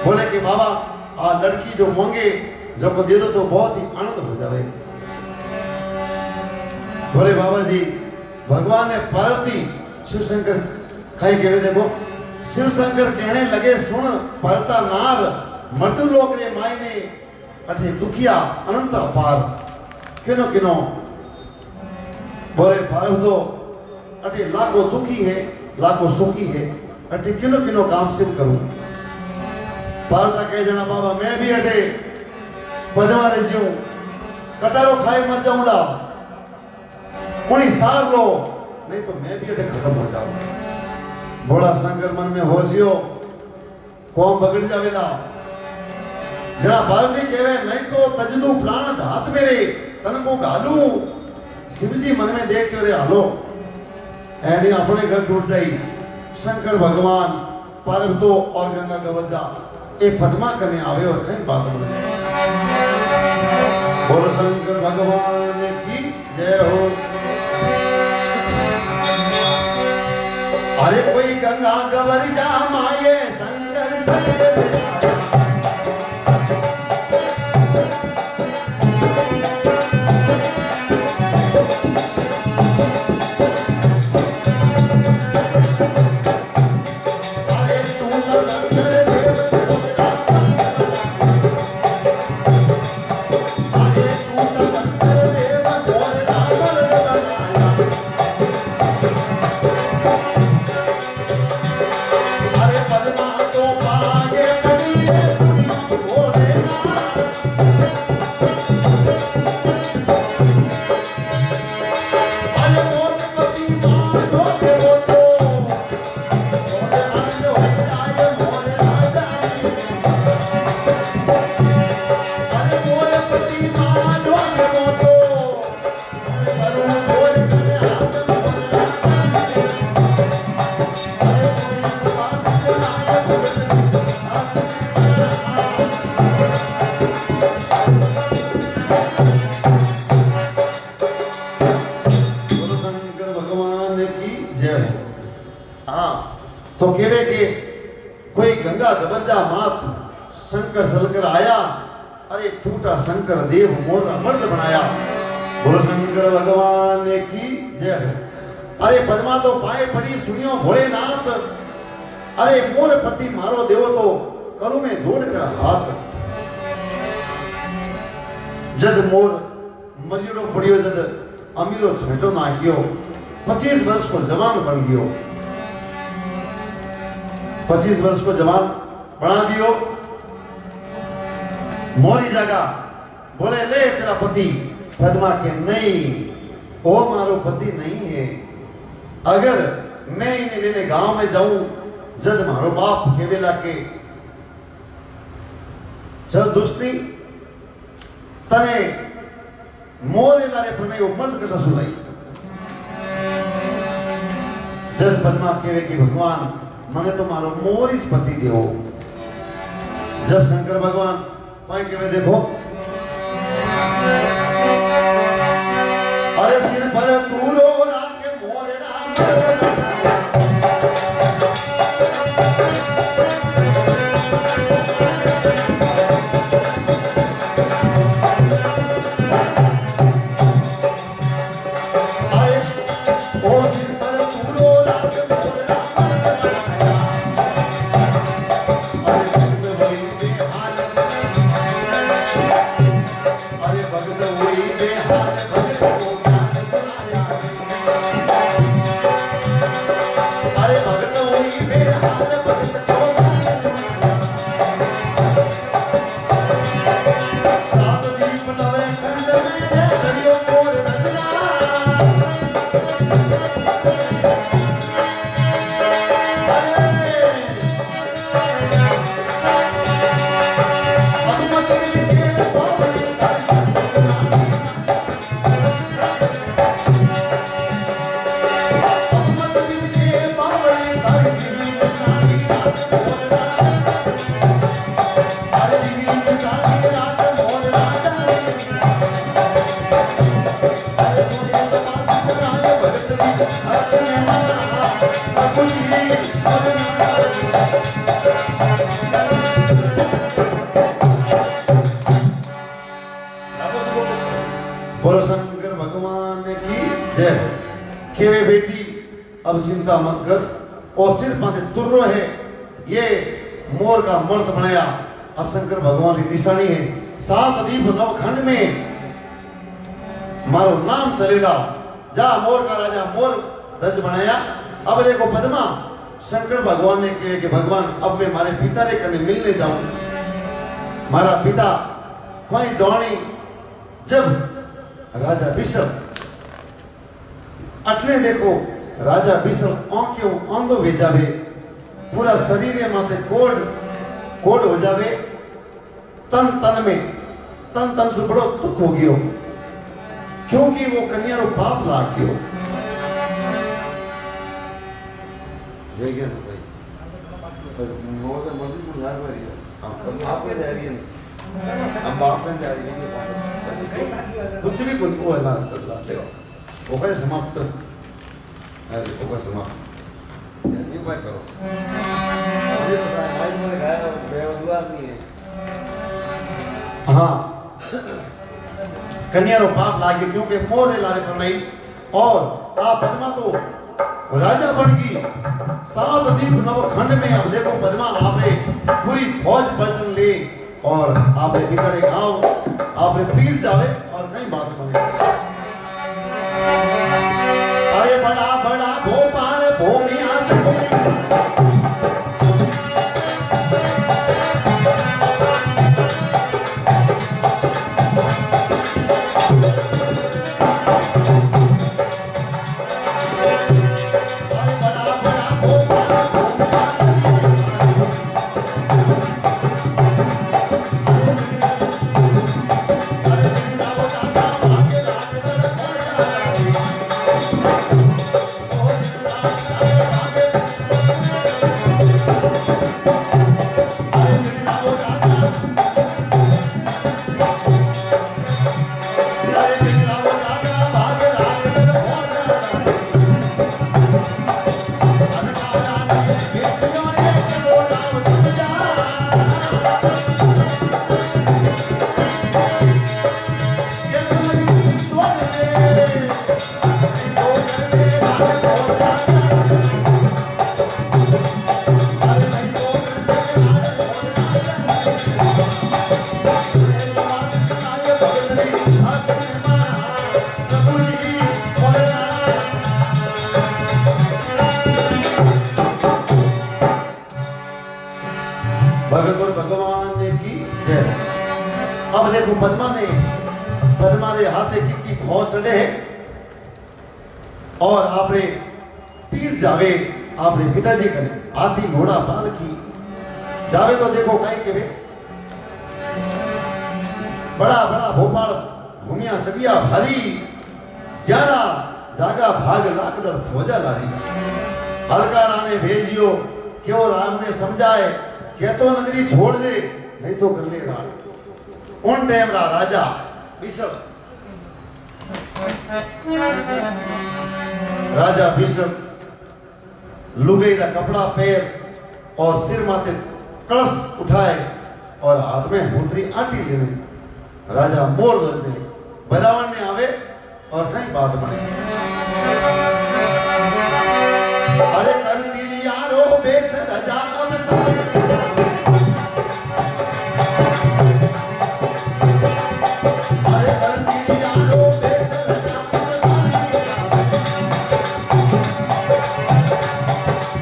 बोले कि बाबा आ लड़की जो मांगे जो को दे दो तो बहुत ही आनंद हो जाए। बोले बाबा जी, भगवान ने पार्वती शिव शंकर खाई के देखो, शिव शंकर कहने लगे सुन परता नार, मृत्यु लोक रे मायने अठे दुखिया अनंत अपार, किनो किनो बोले पार्वतो अठे लाखों दुखी है लाखों सुखी है, अठे किनो किनो काम सिद्ध करूं। पार्वता कहे जना बाबा मैं भी अठे पदवारे जीऊं, कटारो खाए मर जाऊंगा, कोई सार लो नहीं तो मैं भी अटे खत्म हो जाऊं। भोला शंकर मन में होशियो कौम बगड़ जावेला। जरा पार्वती कहवे नहीं तो तजदू प्राण धात मेरे तन को गालू। शिवजी मन में देख के रे हालो ऐनी अपने घर टूट जाई। शंकर भगवान पार्वतो और गंगा गवरजा एक पद्मा करने आवे और कहीं बात बोले। बोलो शंकर भगवान की जय हो। अरे कोई गंगा गवरजा माये शंकर शंकर अरे पद्मा तो पागे तो केवे के कोई गंगा गबरजा मात शंकर सलकर आया, अरे टूटा शंकर देव मोर मर्द बनाया। बोलो शंकर भगवान की जय। अरे पद्मा तो पाए पड़ी सुनियो भोलेनाथ, अरे मोर पति मारो देवो तो करूं में जोड़ कर हाथ। जद मोर मरियोड़ो पड़ियो, जद अमीरो छेटो नाख्यो, 25 वर्ष को जवान बन गयो, 25 वर्ष को जवान बना दियो। मोरी जगह बोले ले तेरा पति, पद्मा के नहीं, वो मारो पति नहीं है। अगर मैं इन्हें लेने गांव में जाऊं, जद मारो बाप के वेला के चल दुष्टी तने मोरे लारे पर वो मर्द कटा सुनाई। जद पद्मा केवे कि भगवान मने तो मारो मोरिस पति देवो। जब शंकर भगवान पाए केवे देखो, अरे सिर पर तूरो राके मोरे नाम बनाया। बोलो शंकर भगवान की जय। केवे बेटी अब चिंता मत कर, और सिर माथे तुर्रो है, ये मोर का मर्द बनाया और शंकर भगवान की निशानी है। 7 दीप नवखंड में मारो नाम चलेगा। जा मोर का राजा मोर ध्वज बनाया। अब देखो पद्मा, शंकर भगवान ने कहे कि भगवान अब मैं मारे पिता रे कने मिलने जाऊं। मारा पिता कोई जानी जब राजा विषम अटले देखो, राजा विषम आंखों आंधो हो जावे, पूरा शरीर माथे कोड हो जावे, तन तन से बड़ो दुख हो गयो, क्योंकि वो कन्या रो पाप लाग गयो। हम बाप में जा रही है, कुछ भी कोई वो है वो है समाप्त, अरे वो का समाप्त ये बात करो। मुझे पता है भाई, मुझे गाया ना बेवजह नहीं है। हाँ, कन्या रो पाप लागे, क्योंकि मोर ने लाले पर नहीं। और आप पद्मा तो राजा बन गई। 7 दीप नवखंड में अब देखो पद्मा आपने पूरी फौज पलटन ले, और आपने पिता ने गांव आपने पीर जावे और कई बात मांगे। अरे बड़ा बड़ा भोपाल भूमि देखो पद्मा रे हाथे की फौज चढ़े है और आपरे पीर जावे आपरे पिताजी करे हाथी घोड़ा पालकी जावे तो देखो कहीं के बड़ा बड़ा भोपाल घूमिया चबिया भारी जारा जागा भाग लाकदर फौजा लारी हलकारा ने भेजियो क्यों राम ने समझाए क्या तो नगरी छोड़ दे नहीं तो कर ले राज उन टाइम राजा बिशप राजा बिशप लुगई का कपड़ा पैर और सिर माथे कलश उठाए और हाथ में होतरी आटी लेने राजा मोर ध्वज दे बदावन में आवे और कई बात बने अरे कर दी यारो बेस राजा अब सामने अरे कर दी यारो बेस राजा अब सामने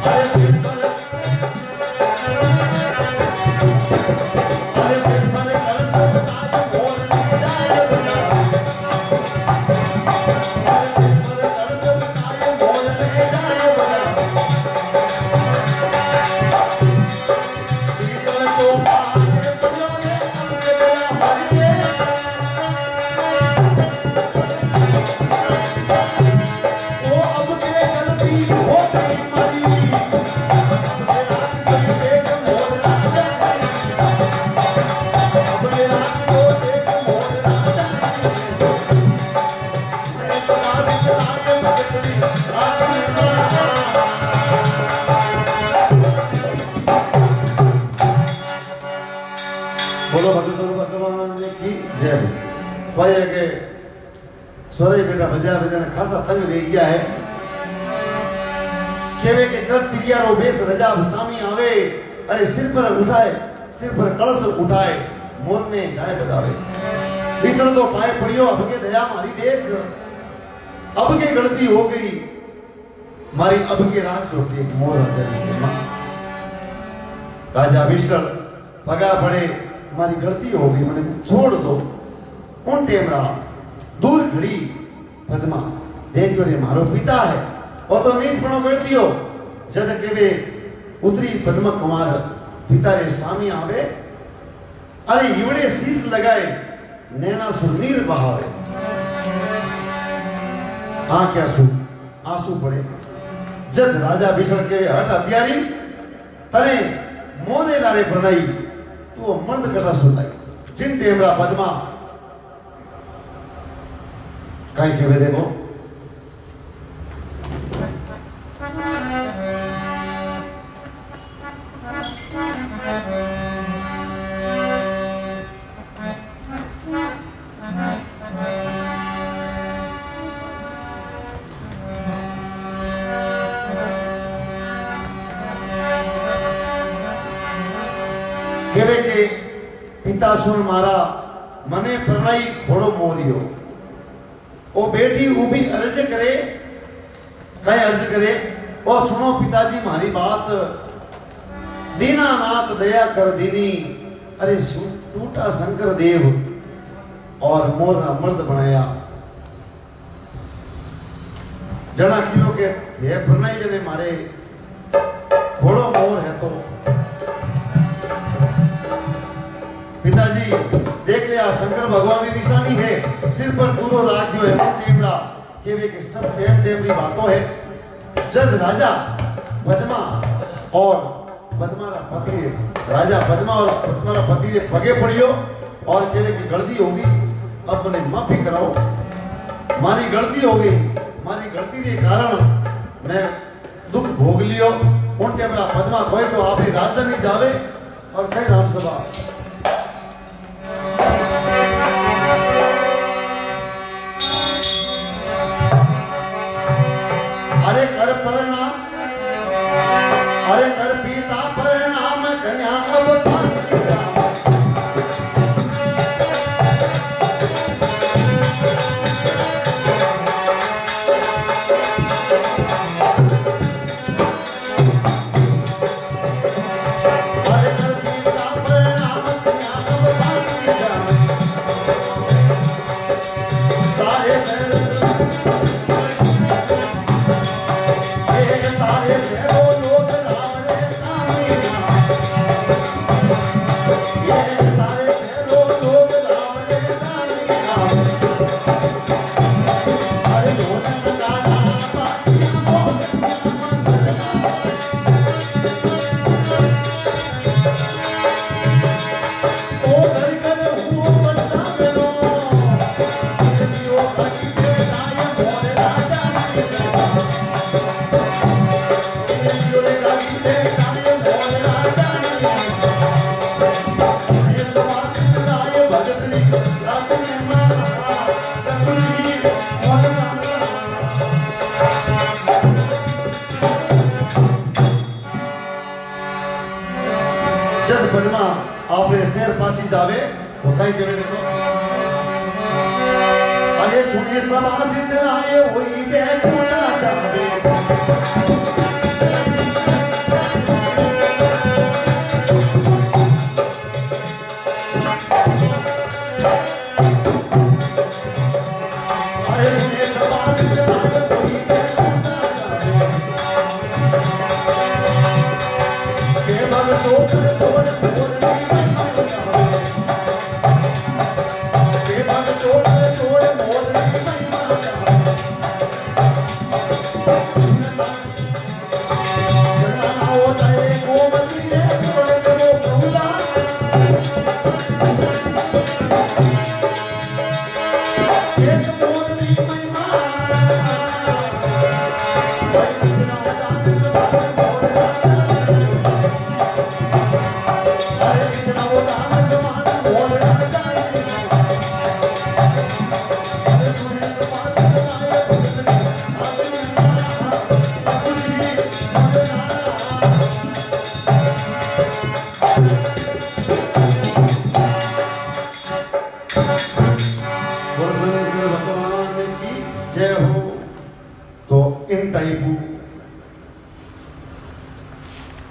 अरे सिर पर कलश उठाए मोर ले जाए बना बोलो भगवान की जय हो। भाई है कि सोरे बेटा बजा बजा ने खासा तंग ले गया है केवे के कर तिरिया रो बेस रजा सामी आवे अरे सिर पर उठाए सिर पर कलश उठाए मोर ने जाए बजावे भीषण तो पाए पड़ियो अब के दया मारी देख अब के गलती हो गई मारी अब के राज छोड़ती मोर राजा की मां राजा भीषण पगा पड़े हमारी गलती हो गई मैंने छोड़ दो उन टेमरा दूर खड़ी पद्मा देखो रे मारो पिता है और तो नीच पणो कर दियो जद के वे उतरी पद्मा कुमार पिता रे सामी आवे अरे युवड़े शीश लगाए नैना सुनीर बहावे आंख आंसू पड़े जद राजा भीषण के हट हथियारी तने मोने लारे प्रणई तो मर्द करना सुनाई जिन टेमरा पद्मा कहीं के वे देखो केवे के पिता सुन मारा मने प्रणय घोड़ो मोरियो ओ बेटी उभी अर्ज करे कई अर्ज करे ओ सुनो पिताजी मारी बात दीनानाथ दया कर दीनी अरे टूटा शंकर देव और मोर मर्द बनाया जना किलो के हे प्रणय जने मारे घोड़ो मोर है तो पिताजी देख लिया शंकर भगवान की निशानी है सिर पर दूरो राखियो है टेमड़ा केवे के सब टेमड़ी बातों है जद राजा पद्मा और पद्मारा पति राजा पद्मा और पद्मारा पति ने पगे पड़ियो और केवे की गलती होगी अब मैंने माफी कराओ मारी गलती हो गई मारी गलती के कारण मैं दुख भोग लियो उन टेमड़ा पद्मा कोई तो आप राजधानी जावे और कई रामसभा अरे कर परिणाम अरे कर पिता परिणाम कन्या अब अरे कर पिता परिणाम कन्या अब પદમાં આપણે શેર પાછી જાવે તો કઈ કહેવે દેખો અરે સુને સભા સિદ્ધ આયે હોઈ બેઠો ના જાવે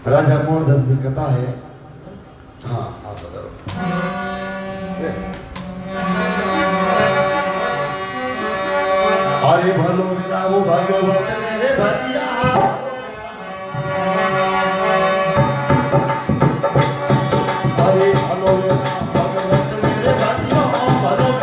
राजा मोरधन की कथा है। हाँ आप बताओ। अरे भलो मिलावो भगवत मेरे भजिया अरे भलो मिलावो भगवत मेरे भजिया भलो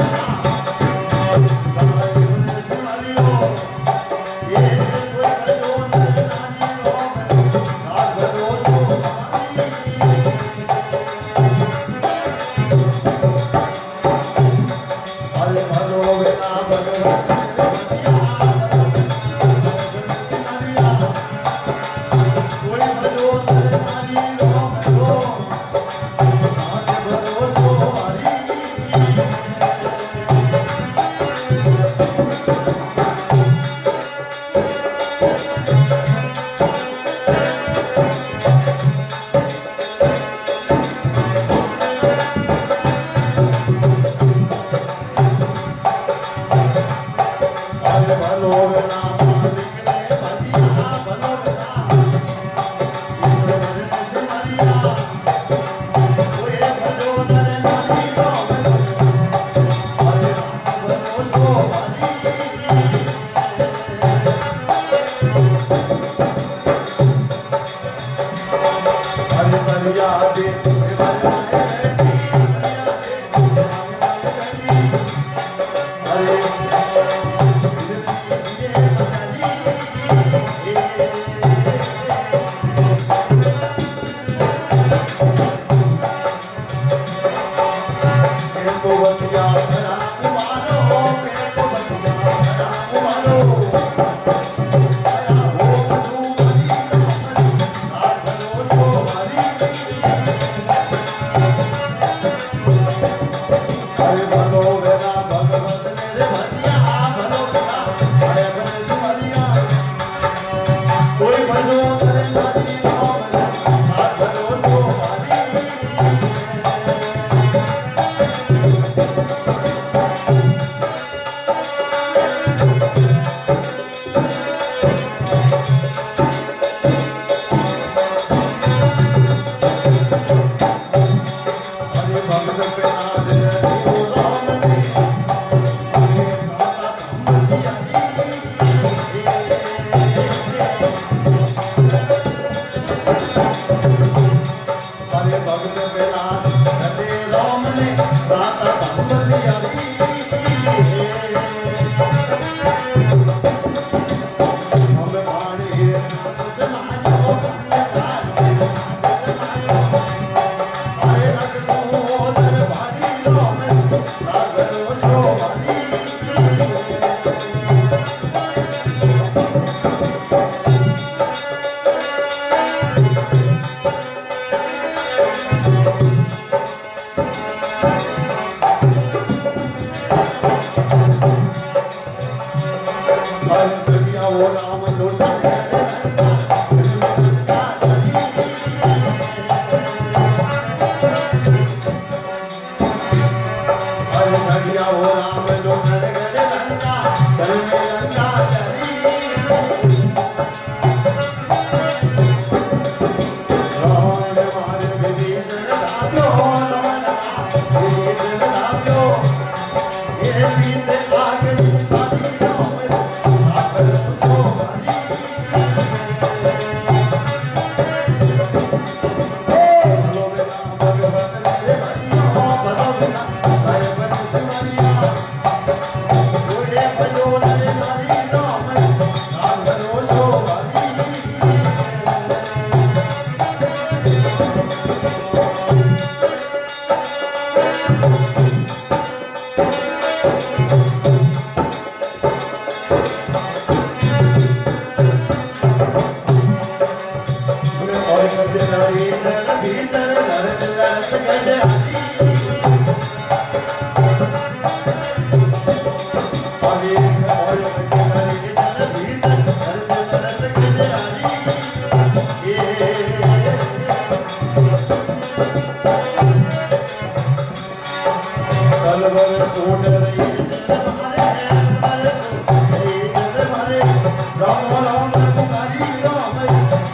राम राम पुकारी राम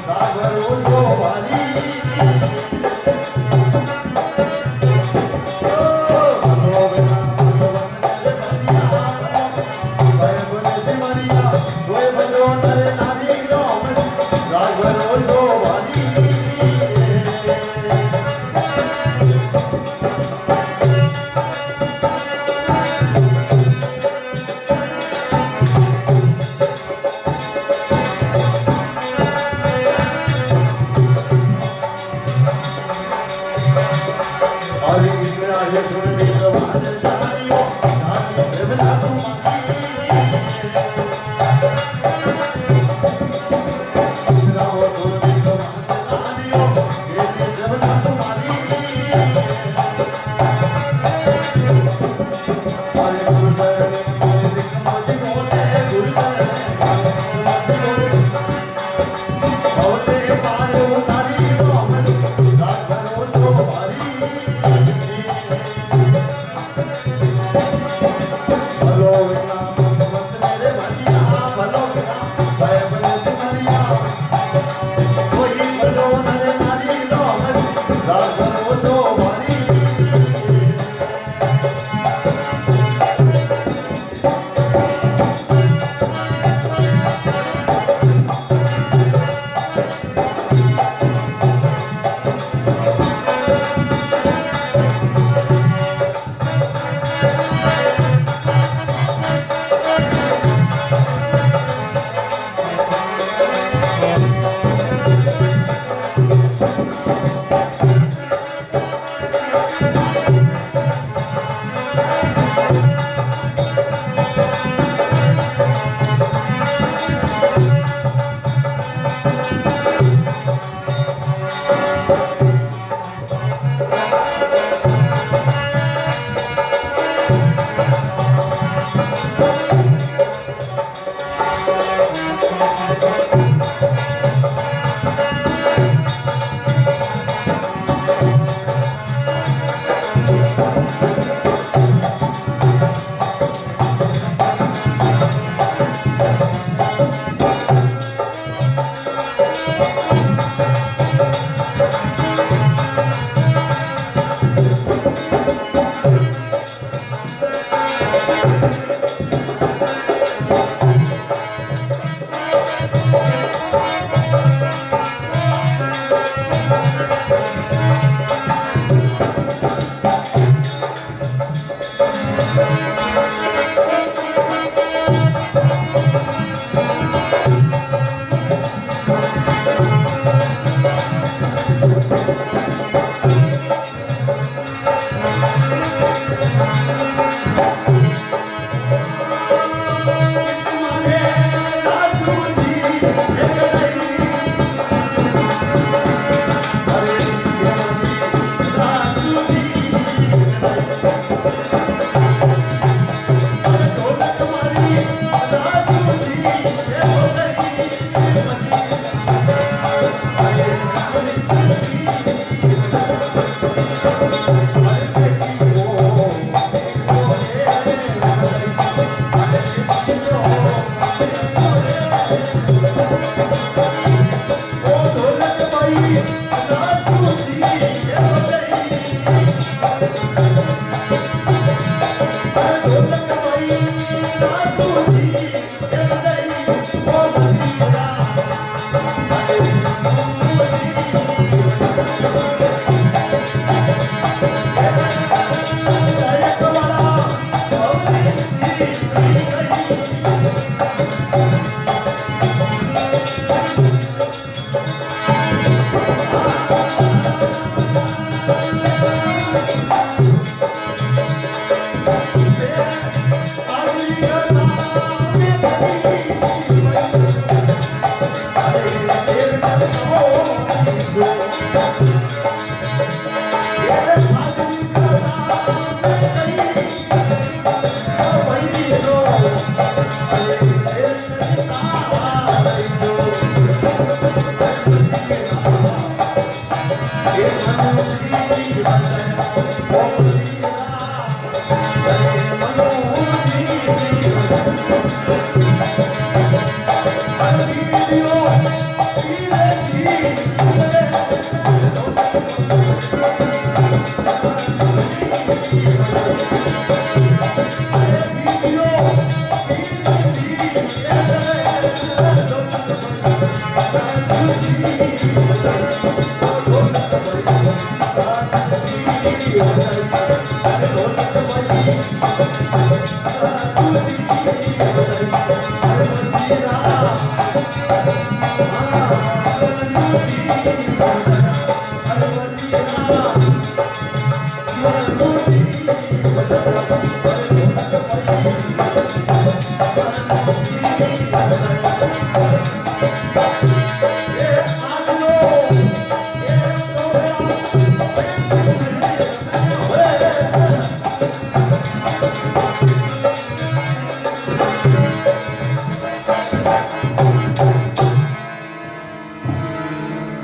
राघव रोजो वाली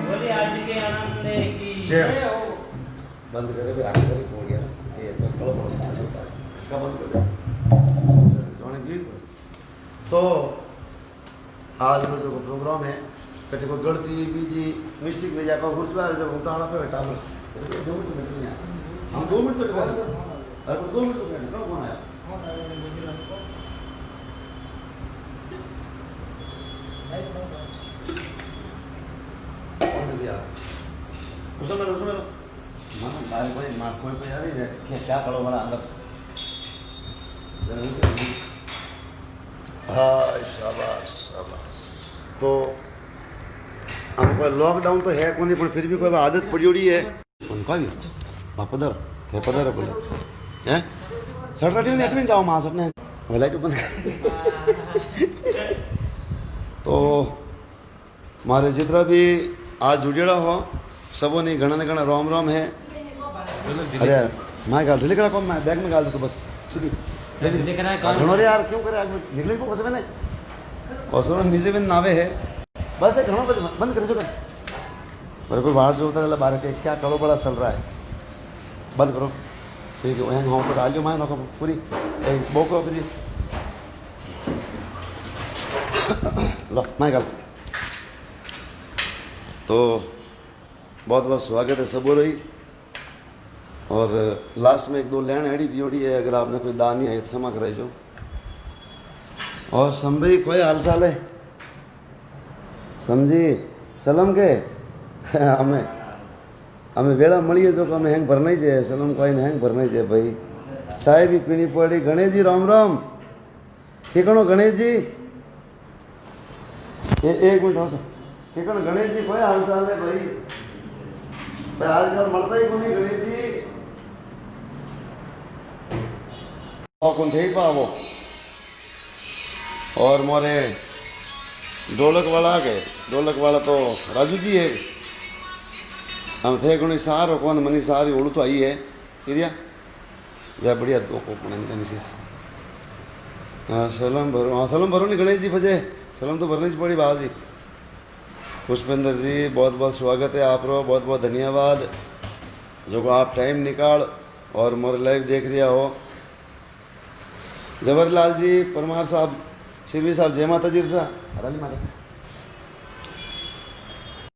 बोले आज के आनंद की जय हो। जय हो। बंद करे फिर आगे तक हो गया ये तो कलो पड़ता है का बंद कर दे सोने भी तो आज रो जो प्रोग्राम है कटे को गणती बीजी मिस्टेक में जाकर गुरुद्वारा जो उतावला पे बैठा हम 2 मिनट बैठे हैं हम 2 मिनट तक बैठे अरे 2 मिनट तक बैठे कौन आया कौन दिया उसमें मां बाल कोई मां कोई यार ये क्या कलो वाला अंदर हाँ शाबाश शाबाश तो हमको लॉकडाउन तो है कौन पर फिर भी कोई आदत पड़ी हुई है उनका भी पदर है पदर बोले हैं सर रटी नेट में जाओ मां सबने भलाई तो बंद तो मारे जितना भी आज जुड़ेड़ा हो सबों ने घना रोम रोम है अरे यार मैं गाल ढीले करा कौन मैं बैग में गाल दो बस सीधी घणो रे यार क्यों करे आज निकले को कसम नहीं कसम नीचे में नावे है बस एक घणो बंद कर सको मेरे को बाहर जो उतर बाहर के क्या कड़ो बड़ा चल रहा है बंद करो ठीक है वहीं हम तो डाल मैं नको पूरी बोको फिर लो मैं गाल तो बहुत बहुत स्वागत है सबो रही और लास्ट में 1-2 लैंड ऐडी पियोड़ी है अगर आपने कोई दान नहीं है तो क्षमा कराई जो और संभई कोई हाल चाल है समझी सलम के हमें वेड़ा मळीए जो हमें हैंग भरना ही चाहिए सलम कोई ने हैंग भरना ही चाहिए भाई चाय भी पीनी पड़ी गणेश जी राम राम ठिकानो गणेश जी एक मिनट हो ठिकानो गणेश जी कोई हाल चाल है भाई भाई आजकल मरता ही कोई गणेश जी कौन थे पावो और मोरे ढोलक वाला तो राजू जी है हम थे गुणी सार और कौन मनी सारी ओढ़ तो आई है किरिया वह बढ़िया दो को हाँ सलम भरो नहीं गणेश जी फजे सलम तो भरनी पड़ी बाबा जी पुष्पेंद्र जी बहुत बहुत स्वागत है आप रो बहुत बहुत धन्यवाद जो को आप टाइम निकाल और मोर लाइव देख रहा हो जवाहरलाल जी परमार साहब शिरवी साहब जय माता जी सा अरे मारे